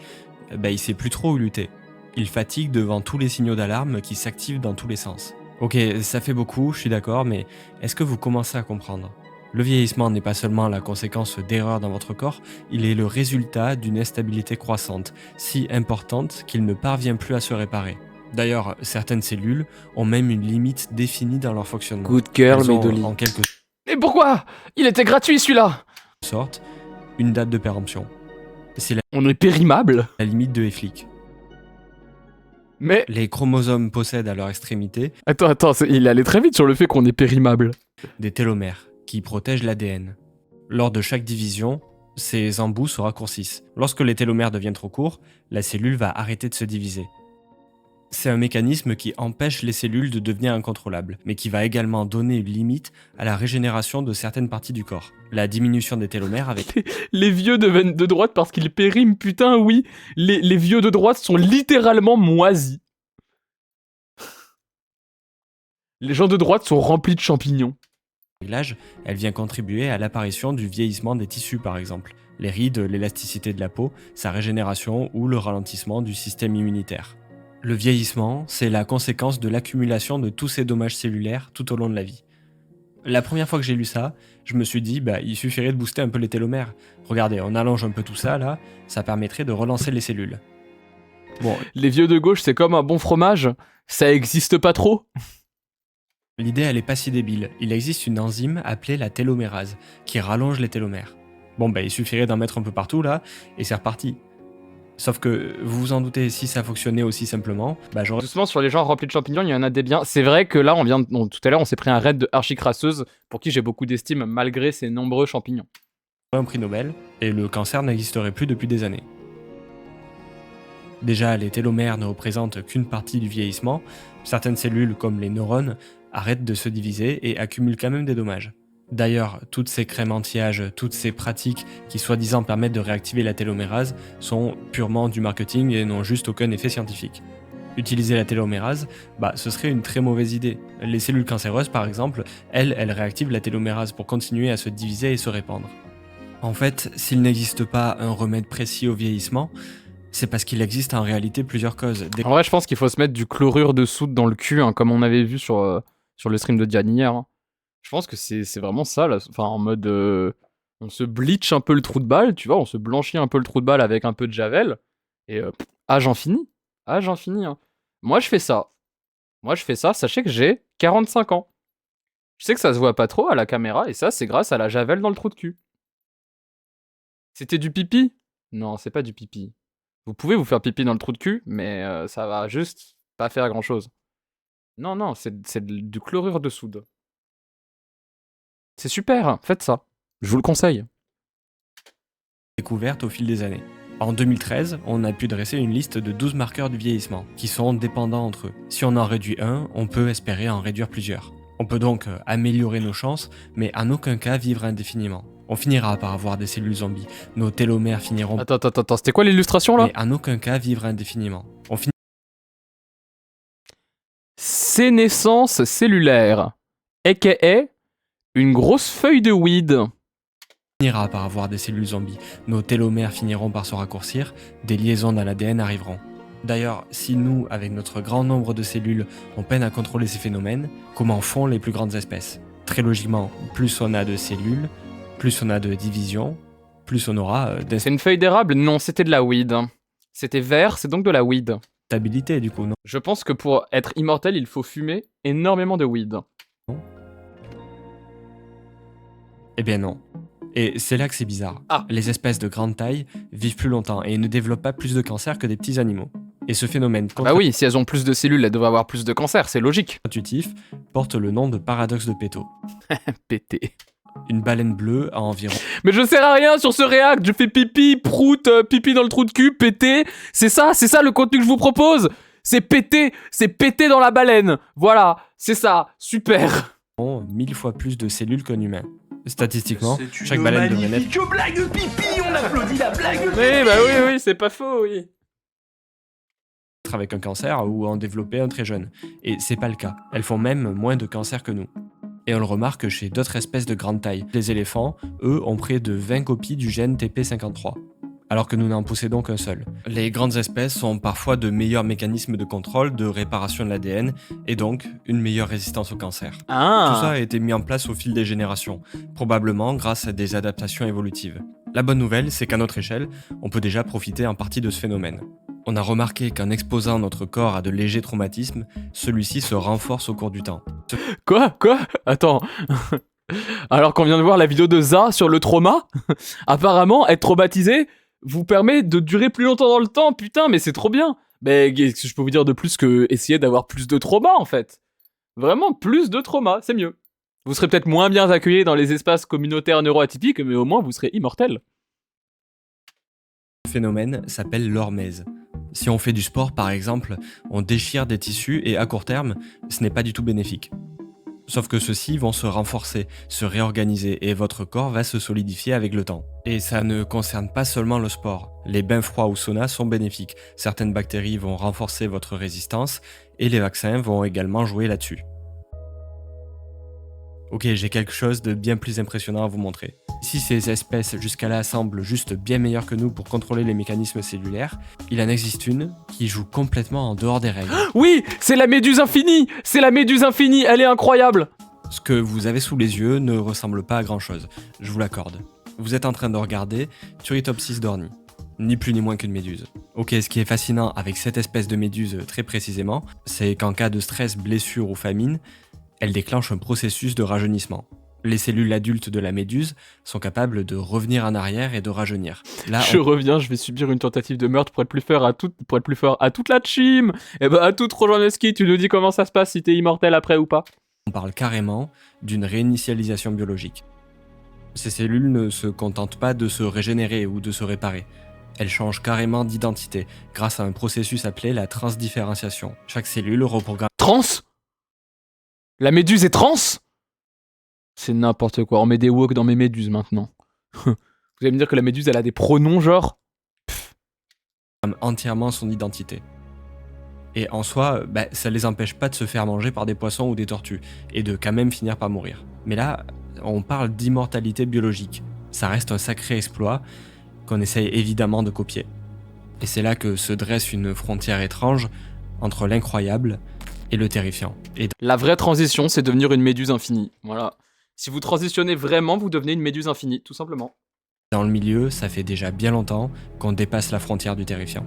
il sait plus trop où lutter. Il fatigue devant tous les signaux d'alarme qui s'activent dans tous les sens. Ok, ça fait beaucoup, je suis d'accord, mais est-ce que vous commencez à comprendre? Le vieillissement n'est pas seulement la conséquence d'erreurs dans votre corps, il est le résultat d'une instabilité croissante, si importante qu'il ne parvient plus à se réparer. D'ailleurs, certaines cellules ont même une limite définie dans leur fonctionnement. Good girl, Elles ont, Medoli. en quelque Mais pourquoi? Il était gratuit celui-là. sorte, une date de péremption. C'est On est périmable. la limite de Hayflick. Mais Les chromosomes possèdent à leur extrémité attends, il allait très vite sur le fait qu'on est périmable. des télomères qui protègent l'ADN. Lors de chaque division, ces embouts se raccourcissent. Lorsque les télomères deviennent trop courts, la cellule va arrêter de se diviser. C'est un mécanisme qui empêche les cellules de devenir incontrôlables, mais qui va également donner une limite à la régénération de certaines parties du corps. La diminution des télomères avec Les vieux deviennent de droite parce qu'ils périment, putain, oui. Les vieux de droite sont littéralement moisis. Les gens de droite sont remplis de champignons. l'âge, elle vient contribuer à l'apparition du vieillissement des tissus par exemple. Les rides, l'élasticité de la peau, sa régénération ou le ralentissement du système immunitaire. Le vieillissement, c'est la conséquence de l'accumulation de tous ces dommages cellulaires tout au long de la vie. La première fois que j'ai lu ça, je me suis dit, il suffirait de booster un peu les télomères. Regardez, on allonge un peu tout ça là, ça permettrait de relancer les cellules. Bon, Les vieux de gauche, c'est comme un bon fromage. Ça existe pas trop. l'idée elle est pas si débile. Il existe une enzyme appelée la télomérase, qui rallonge les télomères. Il suffirait d'en mettre un peu partout là, et c'est reparti. Sauf que, vous vous en doutez, si ça fonctionnait aussi simplement, j'aurais Doucement, sur les gens remplis de champignons, il y en a des biens. C'est vrai que là, tout à l'heure, on s'est pris un raid de archicrasseuse pour qui j'ai beaucoup d'estime malgré ses nombreux champignons. un prix Nobel, et le cancer n'existerait plus depuis des années. Déjà, les télomères ne représentent qu'une partie du vieillissement. Certaines cellules, comme les neurones, arrêtent de se diviser et accumulent quand même des dommages. D'ailleurs, toutes ces crèmes anti-âge, toutes ces pratiques qui soi-disant permettent de réactiver la télomérase sont purement du marketing et n'ont juste aucun effet scientifique. Utiliser la télomérase, ce serait une très mauvaise idée. Les cellules cancéreuses, par exemple, elles réactivent la télomérase pour continuer à se diviser et se répandre. En fait, s'il n'existe pas un remède précis au vieillissement, c'est parce qu'il existe en réalité plusieurs causes. En vrai, je pense qu'il faut se mettre du chlorure de soude dans le cul, comme on avait vu sur le stream de Diane hier. Hein. Je pense que c'est vraiment ça, là. Enfin, en mode... on se bleach un peu le trou de balle, tu vois, on se blanchit un peu le trou de balle avec un peu de javel, et j'en finis. J'en finis. Hein. Moi, je fais ça. Sachez que j'ai 45 ans. Je sais que ça se voit pas trop à la caméra, et ça, c'est grâce à la javel dans le trou de cul. C'était du pipi? Non, c'est pas du pipi. Vous pouvez vous faire pipi dans le trou de cul, mais ça va juste pas faire grand-chose. Non, c'est du chlorure de soude. C'est super, faites ça. Je vous le conseille. Découverte au fil des années. En 2013, on a pu dresser une liste de 12 marqueurs du vieillissement, qui sont dépendants entre eux. Si on en réduit un, on peut espérer en réduire plusieurs. On peut donc améliorer nos chances, mais en aucun cas vivre indéfiniment. On finira par avoir des cellules zombies, nos télomères finiront... Attends, c'était quoi l'illustration là? Mais en aucun cas vivre indéfiniment. Sénescence cellulaire, a.k.a. une grosse feuille de weed. Finira par avoir des cellules zombies, nos télomères finiront par se raccourcir, des liaisons dans l'ADN arriveront. D'ailleurs, si nous, avec notre grand nombre de cellules, on peine à contrôler ces phénomènes, comment font les plus grandes espèces? Très logiquement, plus on a de cellules, plus on a de divisions, plus on aura C'est une feuille d'érable? Non, c'était de la weed. C'était vert, c'est donc de la weed. d'instabilité du coup, non? Je pense que pour être immortel, il faut fumer énormément de weed. Eh bien non. Et c'est là que c'est bizarre. Les espèces de grande taille vivent plus longtemps et ne développent pas plus de cancer que des petits animaux. Et ce phénomène Bah oui, si elles ont plus de cellules, elles devraient avoir plus de cancer, c'est logique. intuitif porte le nom de paradoxe de Peto. Pété. Une baleine bleue a environ... Mais je sers à rien sur ce réact, je fais pipi, prout, pipi dans le trou de cul, pété. C'est ça le contenu que je vous propose. C'est pété dans la baleine. Voilà, c'est ça, super. 1000 fois plus de cellules qu'un humain. Statistiquement, chaque baleine devrait naître... Que blague pipi, on applaudit la blague pipi. Oui, c'est pas faux, oui. avec un cancer ou en développer un très jeune. Et c'est pas le cas. Elles font même moins de cancer que nous. Et on le remarque chez d'autres espèces de grande taille. Les éléphants, eux, ont près de 20 copies du gène TP53. alors que nous n'en possédons qu'un seul. Les grandes espèces ont parfois de meilleurs mécanismes de contrôle, de réparation de l'ADN, et donc une meilleure résistance au cancer. Tout ça a été mis en place au fil des générations, probablement grâce à des adaptations évolutives. La bonne nouvelle, c'est qu'à notre échelle, on peut déjà profiter en partie de ce phénomène. On a remarqué qu'en exposant notre corps à de légers traumatismes, celui-ci se renforce au cours du temps. Quoi Attends. Alors qu'on vient de voir la vidéo de Za sur le trauma, apparemment, être traumatisé vous permet de durer plus longtemps dans le temps. Putain, mais c'est trop bien. Mais qu'est-ce que je peux vous dire de plus que essayer d'avoir plus de trauma, en fait. Vraiment, plus de trauma, c'est mieux. Vous serez peut-être moins bien accueillis dans les espaces communautaires neuroatypiques, mais au moins vous serez immortel. Ce phénomène s'appelle l'hormèse. Si on fait du sport par exemple, on déchire des tissus et à court terme, ce n'est pas du tout bénéfique. Sauf que ceux-ci vont se renforcer, se réorganiser et votre corps va se solidifier avec le temps. Et ça ne concerne pas seulement le sport. Les bains froids ou saunas sont bénéfiques. Certaines bactéries vont renforcer votre résistance et les vaccins vont également jouer là-dessus. Ok, j'ai quelque chose de bien plus impressionnant à vous montrer. Si ces espèces jusqu'à là semblent juste bien meilleures que nous pour contrôler les mécanismes cellulaires, il en existe une qui joue complètement en dehors des règles. Oui, c'est la méduse infinie. C'est la méduse infinie, elle est incroyable. Ce que vous avez sous les yeux ne ressemble pas à grand chose, je vous l'accorde. Vous êtes en train de regarder Turritopsis dorni, ni plus ni moins qu'une méduse. Ok, ce qui est fascinant avec cette espèce de méduse très précisément, c'est qu'en cas de stress, blessure ou famine, elle déclenche un processus de rajeunissement. Les cellules adultes de la méduse sont capables de revenir en arrière et de rajeunir. Là, reviens, je vais subir une tentative de meurtre pour être plus fort à toute la team. Et bah à toute Rojaneski, tu nous dis comment ça se passe, si t'es immortel après ou pas. On parle carrément d'une réinitialisation biologique. Ces cellules ne se contentent pas de se régénérer ou de se réparer. Elles changent carrément d'identité grâce à un processus appelé la transdifférenciation. Chaque cellule reprogramme... Trans ? La méduse est trans ? C'est n'importe quoi, on met des woke dans mes méduses maintenant. Vous allez me dire que la méduse elle a des pronoms genre ? entièrement son identité. Et en soi, ça les empêche pas de se faire manger par des poissons ou des tortues, et de quand même finir par mourir. Mais là, on parle d'immortalité biologique. Ça reste un sacré exploit qu'on essaye évidemment de copier. Et c'est là que se dresse une frontière étrange entre l'incroyable et le terrifiant. Et la vraie transition, c'est devenir une méduse infinie. Voilà. Si vous transitionnez vraiment, vous devenez une méduse infinie, tout simplement. Dans le milieu, ça fait déjà bien longtemps qu'on dépasse la frontière du terrifiant.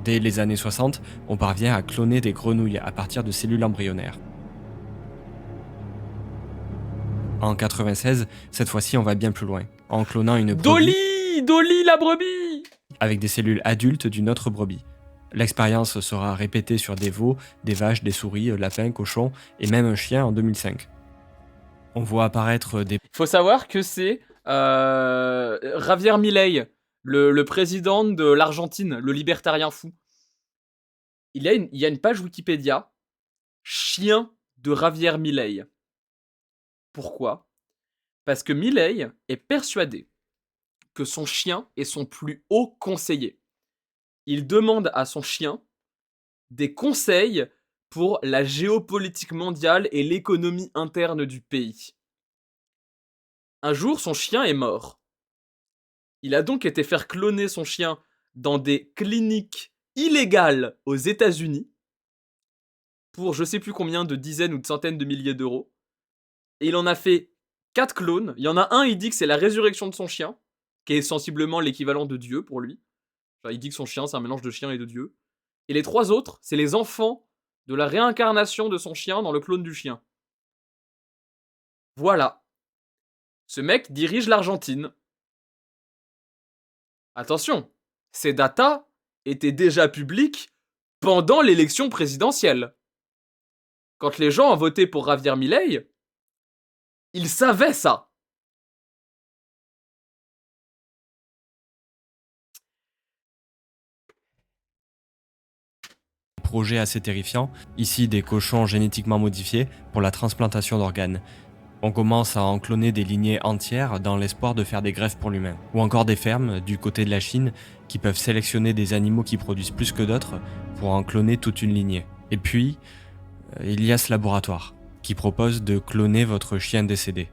Dès les années 60, on parvient à cloner des grenouilles à partir de cellules embryonnaires. En 96, cette fois-ci, on va bien plus loin, en clonant une brebis... Dolly la brebis! Avec des cellules adultes d'une autre brebis. L'expérience sera répétée sur des veaux, des vaches, des souris, lapins, cochons et même un chien en 2005. On voit apparaître des... Faut savoir que c'est Javier Milei, le président de l'Argentine, le libertarien fou. Il y a une page Wikipédia, chien de Javier Milei. Pourquoi ? Parce que Milei est persuadé que son chien est son plus haut conseiller. Il demande à son chien des conseils pour la géopolitique mondiale et l'économie interne du pays. Un jour, son chien est mort. Il a donc été faire cloner son chien dans des cliniques illégales aux États-Unis pour je sais plus combien de dizaines ou de centaines de milliers d'euros. Et il en a fait 4 clones. Il y en a un, il dit que c'est la résurrection de son chien, qui est sensiblement l'équivalent de Dieu pour lui. Genre, il dit que son chien, c'est un mélange de chien et de Dieu. Et les 3 autres, c'est les enfants de la réincarnation de son chien dans le clone du chien. Voilà. Ce mec dirige l'Argentine. Attention, ces datas étaient déjà publiques pendant l'élection présidentielle. Quand les gens ont voté pour Javier Milei, ils savaient ça. Projet assez terrifiant, ici des cochons génétiquement modifiés pour la transplantation d'organes. On commence à en cloner des lignées entières dans l'espoir de faire des greffes pour l'humain. Ou encore des fermes, du côté de la Chine, qui peuvent sélectionner des animaux qui produisent plus que d'autres pour en cloner toute une lignée. Et puis, il y a ce laboratoire, qui propose de cloner votre chien décédé.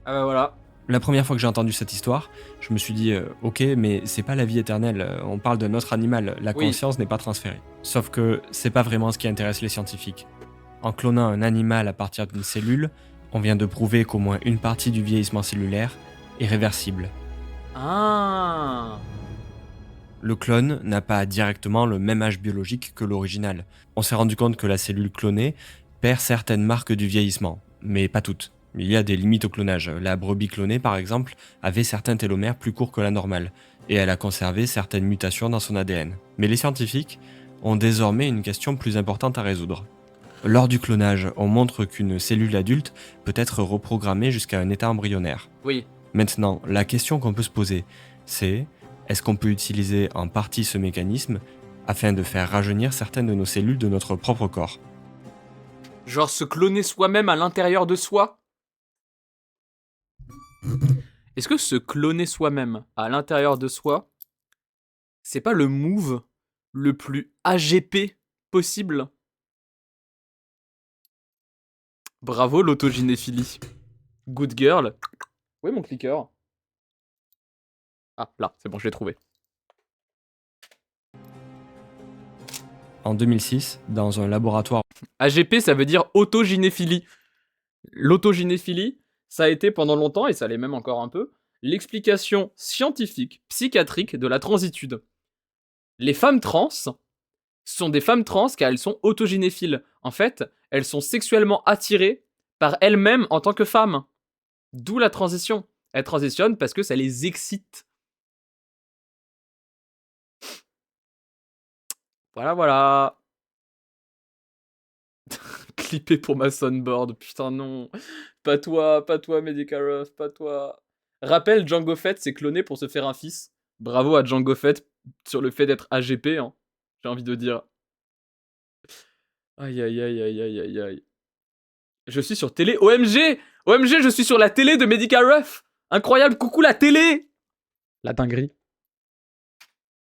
Ah bah voilà. La première fois que j'ai entendu cette histoire, je me suis dit ok, mais c'est pas la vie éternelle, on parle d'un autre animal, la Oui. conscience n'est pas transférée. Sauf que c'est pas vraiment ce qui intéresse les scientifiques. En clonant un animal à partir d'une cellule, on vient de prouver qu'au moins une partie du vieillissement cellulaire est réversible. Ah. Le clone n'a pas directement le même âge biologique que l'original. On s'est rendu compte que la cellule clonée perd certaines marques du vieillissement, mais pas toutes. Il y a des limites au clonage. La brebis clonée, par exemple, avait certains télomères plus courts que la normale, et elle a conservé certaines mutations dans son ADN. Mais les scientifiques ont désormais une question plus importante à résoudre. Lors du clonage, on montre qu'une cellule adulte peut être reprogrammée jusqu'à un état embryonnaire. Oui. Maintenant, la question qu'on peut se poser, c'est est-ce qu'on peut utiliser en partie ce mécanisme afin de faire rajeunir certaines de nos cellules de notre propre corps? Genre se cloner soi-même à l'intérieur de soi. Est-ce que se cloner soi-même à l'intérieur de soi, c'est pas le move le plus AGP possible? Bravo l'autogynéphilie. Good girl. Oui mon clicker. Ah là, c'est bon, je l'ai trouvé. En 2006, dans un laboratoire AGP, ça veut dire autogynéphilie. L'autogynéphilie, ça a été pendant longtemps, et ça l'est même encore un peu, l'explication scientifique, psychiatrique de la transitude. Les femmes trans sont des femmes trans car elles sont autogynéphiles. En fait, elles sont sexuellement attirées par elles-mêmes en tant que femmes. D'où la transition. Elles transitionnent parce que ça les excite. Voilà, voilà. Clippé pour ma sunboard. Putain, non. Pas toi, Medicaroff, pas toi. Rappel, Django Fett s'est cloné pour se faire un fils. Bravo à Django Fett sur le fait d'être AGP, hein. J'ai envie de dire. Aïe, aïe, aïe, aïe, aïe, aïe, aïe. Je suis sur télé. OMG! OMG, je suis sur la télé de Medicaroff! Incroyable, coucou la télé! La dinguerie.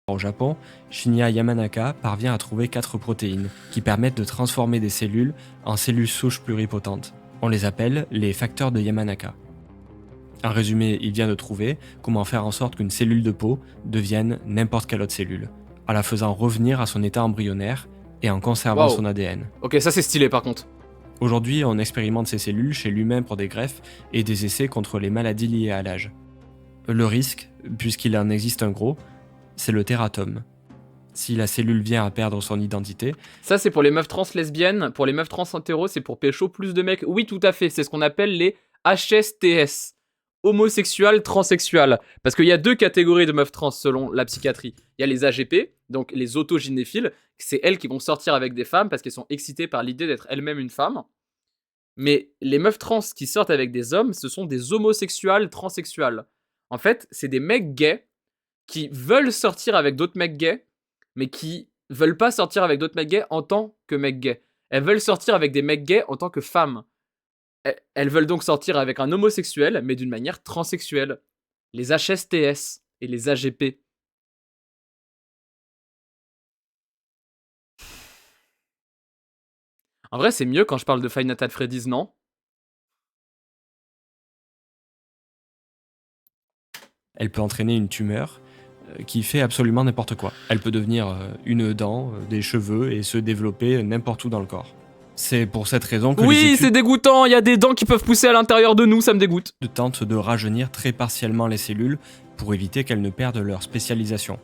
au Japon, Shinya Yamanaka parvient à trouver 4 protéines qui permettent de transformer des cellules en cellules souches pluripotentes. On les appelle les facteurs de Yamanaka. En résumé, il vient de trouver comment faire en sorte qu'une cellule de peau devienne n'importe quelle autre cellule, en la faisant revenir à son état embryonnaire et en conservant Wow. son ADN. Ok, ça c'est stylé par contre. Aujourd'hui, on expérimente ces cellules chez l'humain pour des greffes et des essais contre les maladies liées à l'âge. Le risque, puisqu'il en existe un gros, c'est le tératome. Si la cellule vient à perdre son identité, Ça c'est pour les meufs trans lesbiennes, pour les meufs trans hétéros, c'est pour pécho plus de mecs. Oui, tout à fait, c'est ce qu'on appelle les HSTS. Homosexuels, transsexuels. Parce qu'il y a 2 catégories de meufs trans selon la psychiatrie. Il y a les AGP, donc les autogynéphiles, c'est elles qui vont sortir avec des femmes parce qu'elles sont excitées par l'idée d'être elles-mêmes une femme. Mais les meufs trans qui sortent avec des hommes, ce sont des homosexuels transsexuels. En fait, c'est des mecs gays qui veulent sortir avec d'autres mecs gays, mais qui veulent pas sortir avec d'autres mecs gays en tant que mecs gays. Elles veulent sortir avec des mecs gays en tant que femmes. Elles veulent donc sortir avec un homosexuel, mais d'une manière transsexuelle. Les HSTS et les AGP. En vrai, c'est mieux quand je parle de Five Nights at Freddy's, non? elle peut entraîner une tumeur qui fait absolument n'importe quoi. Elle peut devenir une dent, des cheveux et se développer n'importe où dans le corps. C'est pour cette raison que les Oui, études c'est dégoûtant, il y a des dents qui peuvent pousser à l'intérieur de nous, ça me dégoûte. tentent de rajeunir très partiellement les cellules pour éviter qu'elles ne perdent leur spécialisation.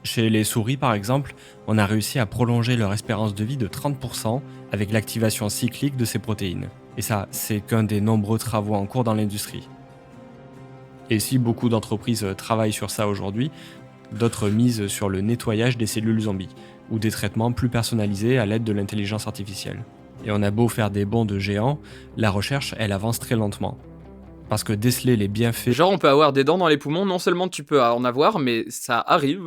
Chez les souris par exemple, on a réussi à prolonger leur espérance de vie de 30% avec l'activation cyclique de ces protéines. Et ça, c'est qu'un des nombreux travaux en cours dans l'industrie. Et si beaucoup d'entreprises travaillent sur ça aujourd'hui, d'autres misent sur le nettoyage des cellules zombies, ou des traitements plus personnalisés à l'aide de l'intelligence artificielle. Et on a beau faire des bonds de géants, la recherche, elle avance très lentement. Parce que déceler les bienfaits Genre, on peut avoir des dents dans les poumons, non seulement tu peux en avoir, mais ça arrive,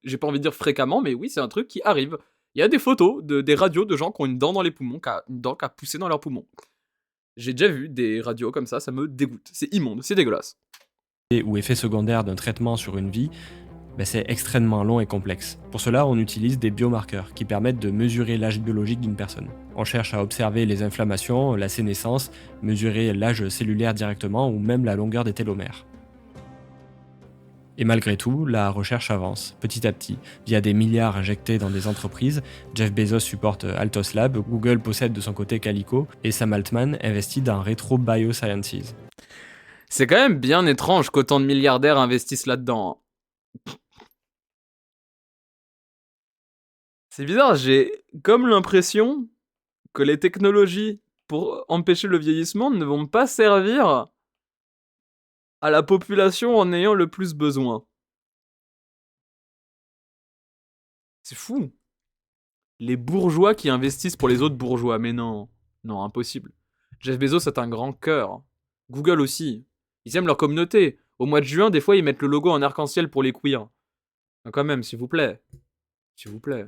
j'ai pas envie de dire fréquemment, mais oui, c'est un truc qui arrive. Il y a des photos, des radios de gens qui ont une dent dans les poumons, une dent qui a poussé dans leurs poumons. J'ai déjà vu des radios comme ça me dégoûte. C'est immonde, c'est dégueulasse. ou effets secondaires d'un traitement sur une vie c'est extrêmement long et complexe. Pour cela, on utilise des biomarqueurs qui permettent de mesurer l'âge biologique d'une personne. On cherche à observer les inflammations, la sénescence, mesurer l'âge cellulaire directement ou même la longueur des télomères. Et malgré tout, la recherche avance, petit à petit. Via des milliards injectés dans des entreprises, Jeff Bezos supporte Altos Lab, Google possède de son côté Calico, et Sam Altman investit dans Retro Biosciences. C'est quand même bien étrange qu'autant de milliardaires investissent là-dedans. C'est bizarre, j'ai comme l'impression que les technologies pour empêcher le vieillissement ne vont pas servir à la population en ayant le plus besoin. C'est fou. Les bourgeois qui investissent pour les autres bourgeois, mais non. Non, impossible. Jeff Bezos a un grand cœur. Google aussi. Ils aiment leur communauté. Au mois de juin, des fois, ils mettent le logo en arc-en-ciel pour les queers. Non, quand même, s'il vous plaît. S'il vous plaît.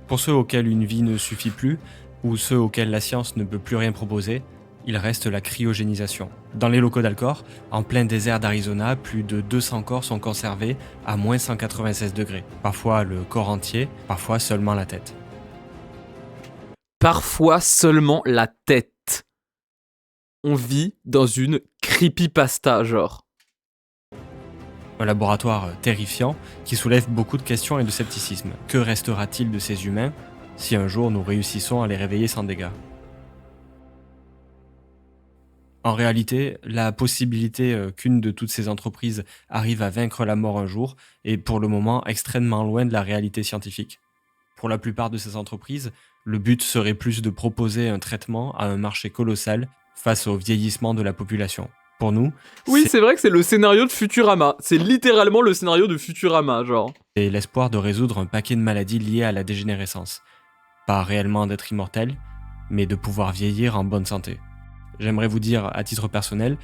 Pour ceux auxquels une vie ne suffit plus, ou ceux auxquels la science ne peut plus rien proposer, il reste la cryogénisation. Dans les locaux d'Alcor, en plein désert d'Arizona, plus de 200 corps sont conservés à moins 196 degrés. Parfois le corps entier, parfois seulement la tête. Parfois seulement la tête. On vit dans une creepypasta, genre. Un laboratoire terrifiant qui soulève beaucoup de questions et de scepticisme. Que restera-t-il de ces humains si un jour nous réussissons à les réveiller sans dégâts ? En réalité, la possibilité qu'une de toutes ces entreprises arrive à vaincre la mort un jour est pour le moment extrêmement loin de la réalité scientifique. Pour la plupart de ces entreprises, le but serait plus de proposer un traitement à un marché colossal face au vieillissement de la population. Pour nous, oui, c'est vrai que c'est le scénario de Futurama. C'est littéralement le scénario de Futurama, genre. C'est l'espoir de résoudre un paquet de maladies liées à la dégénérescence. Pas réellement d'être immortel, mais de pouvoir vieillir en bonne santé. J'aimerais vous dire, à titre personnel,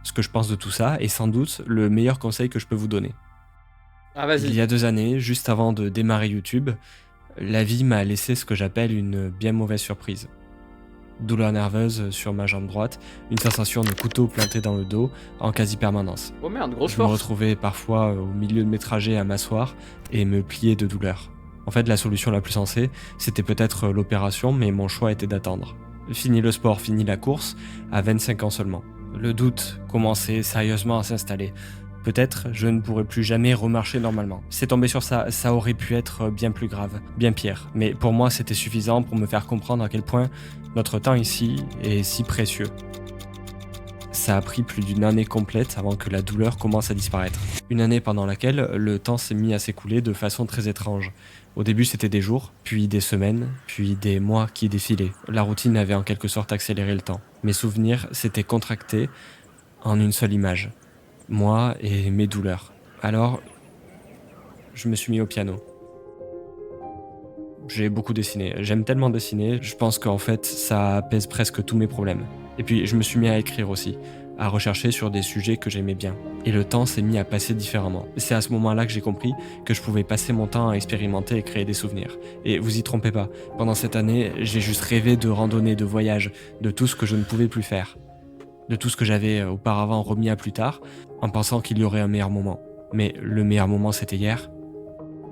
ce que je pense de tout ça et sans doute le meilleur conseil que je peux vous donner. Ah, vas-y. Il y a 2 années, juste avant de démarrer YouTube, la vie m'a laissé ce que j'appelle une bien mauvaise surprise. Douleur nerveuse sur ma jambe droite, une sensation de couteau planté dans le dos en quasi-permanence. Oh merde, grosse Je me force. retrouvais parfois au milieu de mes trajets à m'asseoir et me plier de douleur. En fait, la solution la plus sensée, c'était peut-être l'opération, mais mon choix était d'attendre. Fini le sport, fini la course, à 25 ans seulement. Le doute commençait sérieusement à s'installer. Peut-être je ne pourrais plus jamais remarcher normalement. C'est tombé sur ça, ça aurait pu être bien plus grave, bien pire. Mais pour moi, c'était suffisant pour me faire comprendre à quel point notre temps ici est si précieux. Ça a pris plus d'une année complète avant que la douleur commence à disparaître. Une année pendant laquelle le temps s'est mis à s'écouler de façon très étrange. Au début, c'était des jours, puis des semaines, puis des mois qui défilaient. La routine avait en quelque sorte accéléré le temps. Mes souvenirs s'étaient contractés en une seule image. Moi et mes douleurs. Alors, je me suis mis au piano. J'ai beaucoup dessiné. J'aime tellement dessiner, je pense qu'en fait, ça apaise presque tous mes problèmes. Et puis, je me suis mis à écrire aussi, à rechercher sur des sujets que j'aimais bien. Et le temps s'est mis à passer différemment. C'est à ce moment-là que j'ai compris que je pouvais passer mon temps à expérimenter et créer des souvenirs. Et vous y trompez pas, pendant cette année, j'ai juste rêvé de randonnées, de voyages, de tout ce que je ne pouvais plus faire. De tout ce que j'avais auparavant remis à plus tard, en pensant qu'il y aurait un meilleur moment. Mais le meilleur moment, c'était hier.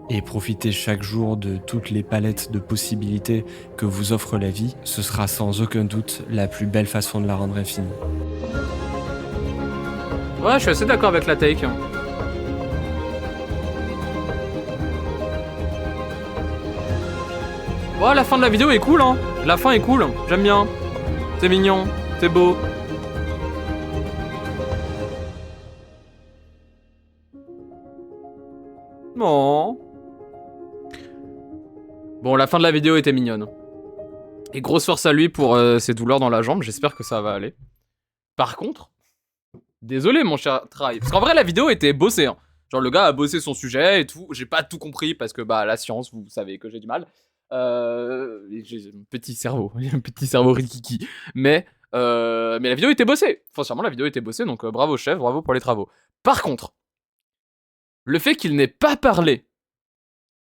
Et profiter chaque jour de toutes les palettes de possibilités que vous offre la vie, ce sera sans aucun doute la plus belle façon de la rendre infinie. Ouais, je suis assez d'accord avec la take. Ouais, la fin de la vidéo est cool, hein. La fin est cool, j'aime bien. C'est mignon, c'est beau. Non. Bon, la fin de la vidéo était mignonne. Et grosse force à lui pour ses douleurs dans la jambe, j'espère que ça va aller. Par contre, désolé mon cher Try, parce qu'en vrai la vidéo était bossée, hein. Genre le gars a bossé son sujet et tout, j'ai pas tout compris parce que bah la science, vous savez que j'ai du mal. J'ai un petit cerveau, un petit cerveau rikiki. Mais la vidéo était bossée, foncièrement la vidéo était bossée, donc bravo chef, bravo pour les travaux. Par contre, le fait qu'il n'ait pas parlé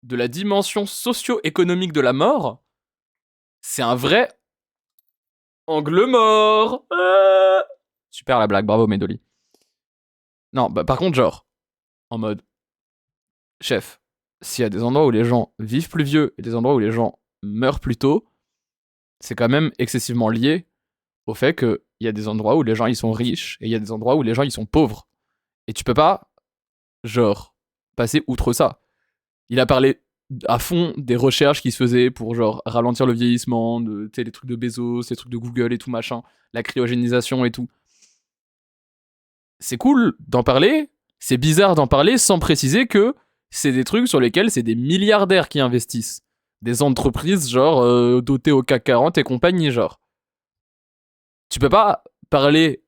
de la dimension socio-économique de la mort, c'est un vrai angle mort. Super la blague, bravo Medoli. Non, bah par contre, genre, en mode, chef, s'il y a des endroits où les gens vivent plus vieux et des endroits où les gens meurent plus tôt, c'est quand même excessivement lié au fait qu'il y a des endroits où les gens ils sont riches et il y a des endroits où les gens ils sont pauvres. Et tu peux pas, genre, passer outre ça. Il a parlé à fond des recherches qui se faisaient pour, genre, ralentir le vieillissement, de, tu sais, les trucs de Bezos, les trucs de Google et tout machin, la cryogénisation et tout. C'est cool d'en parler, c'est bizarre d'en parler sans préciser que c'est des trucs sur lesquels c'est des milliardaires qui investissent. Des entreprises, genre, dotées au CAC 40 et compagnie, genre. Tu peux pas parler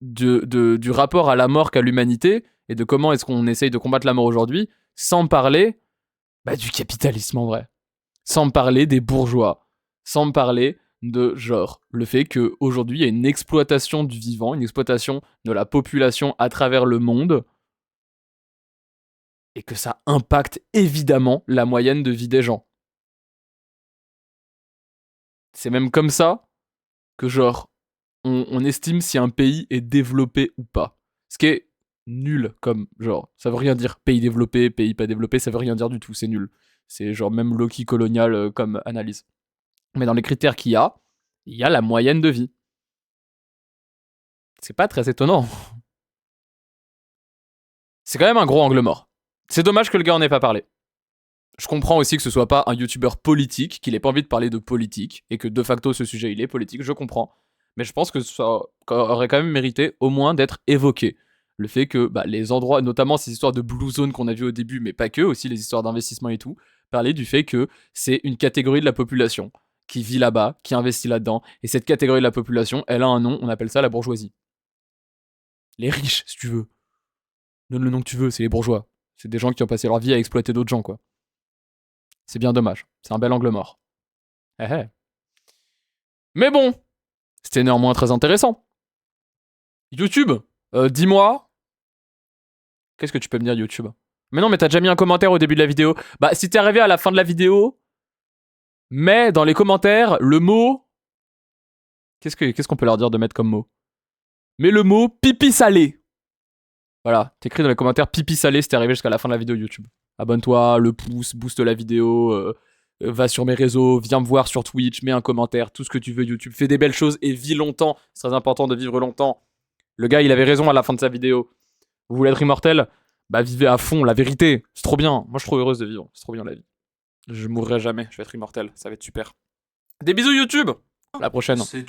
du rapport à la mort qu'a l'humanité et de comment est-ce qu'on essaye de combattre la mort aujourd'hui sans parler du capitalisme en vrai. Sans parler des bourgeois. Sans parler de genre le fait qu'aujourd'hui il y a une exploitation du vivant, une exploitation de la population à travers le monde et que ça impacte évidemment la moyenne de vie des gens. C'est même comme ça que genre on estime si un pays est développé ou pas. Ce qui est nul comme genre, ça veut rien dire pays développé, pays pas développé, ça veut rien dire du tout, c'est nul. C'est genre même Loki colonial comme analyse. Mais dans les critères qu'il y a la moyenne de vie. C'est pas très étonnant. C'est quand même un gros angle mort. C'est dommage que le gars en ait pas parlé. Je comprends aussi que ce soit pas un youtubeur politique, qu'il ait pas envie de parler de politique, et que de facto ce sujet il est politique, je comprends. Mais je pense que ça aurait quand même mérité au moins d'être évoqué. Le fait que les endroits, notamment ces histoires de Blue Zone qu'on a vu au début, mais pas que, aussi les histoires d'investissement et tout, parler du fait que c'est une catégorie de la population qui vit là-bas, qui investit là-dedans, et cette catégorie de la population, elle a un nom, on appelle ça la bourgeoisie. Les riches, si tu veux. Donne le nom que tu veux, c'est les bourgeois. C'est des gens qui ont passé leur vie à exploiter d'autres gens, quoi. C'est bien dommage. C'est un bel angle mort. Eh eh. Mais bon, c'était néanmoins très intéressant. YouTube, dis-moi. Qu'est-ce que tu peux me dire, YouTube? Mais non, mais t'as déjà mis un commentaire au début de la vidéo. Bah, si t'es arrivé à la fin de la vidéo, mets dans les commentaires le mot. Qu'est-ce qu'on peut leur dire de mettre comme mot? Mets le mot pipi salé. Voilà, t'écris dans les commentaires pipi salé si t'es arrivé jusqu'à la fin de la vidéo YouTube. Abonne-toi, le pouce, booste la vidéo, va sur mes réseaux, viens me voir sur Twitch, mets un commentaire, tout ce que tu veux YouTube. Fais des belles choses et vis longtemps. C'est très important de vivre longtemps. Le gars, il avait raison à la fin de sa vidéo. Vous voulez être immortel? Bah vivez à fond, la vérité. C'est trop bien. Moi, je suis trop heureuse de vivre. C'est trop bien la vie. Je mourrai jamais, je vais être immortel. Ça va être super. Des bisous YouTube. À la prochaine.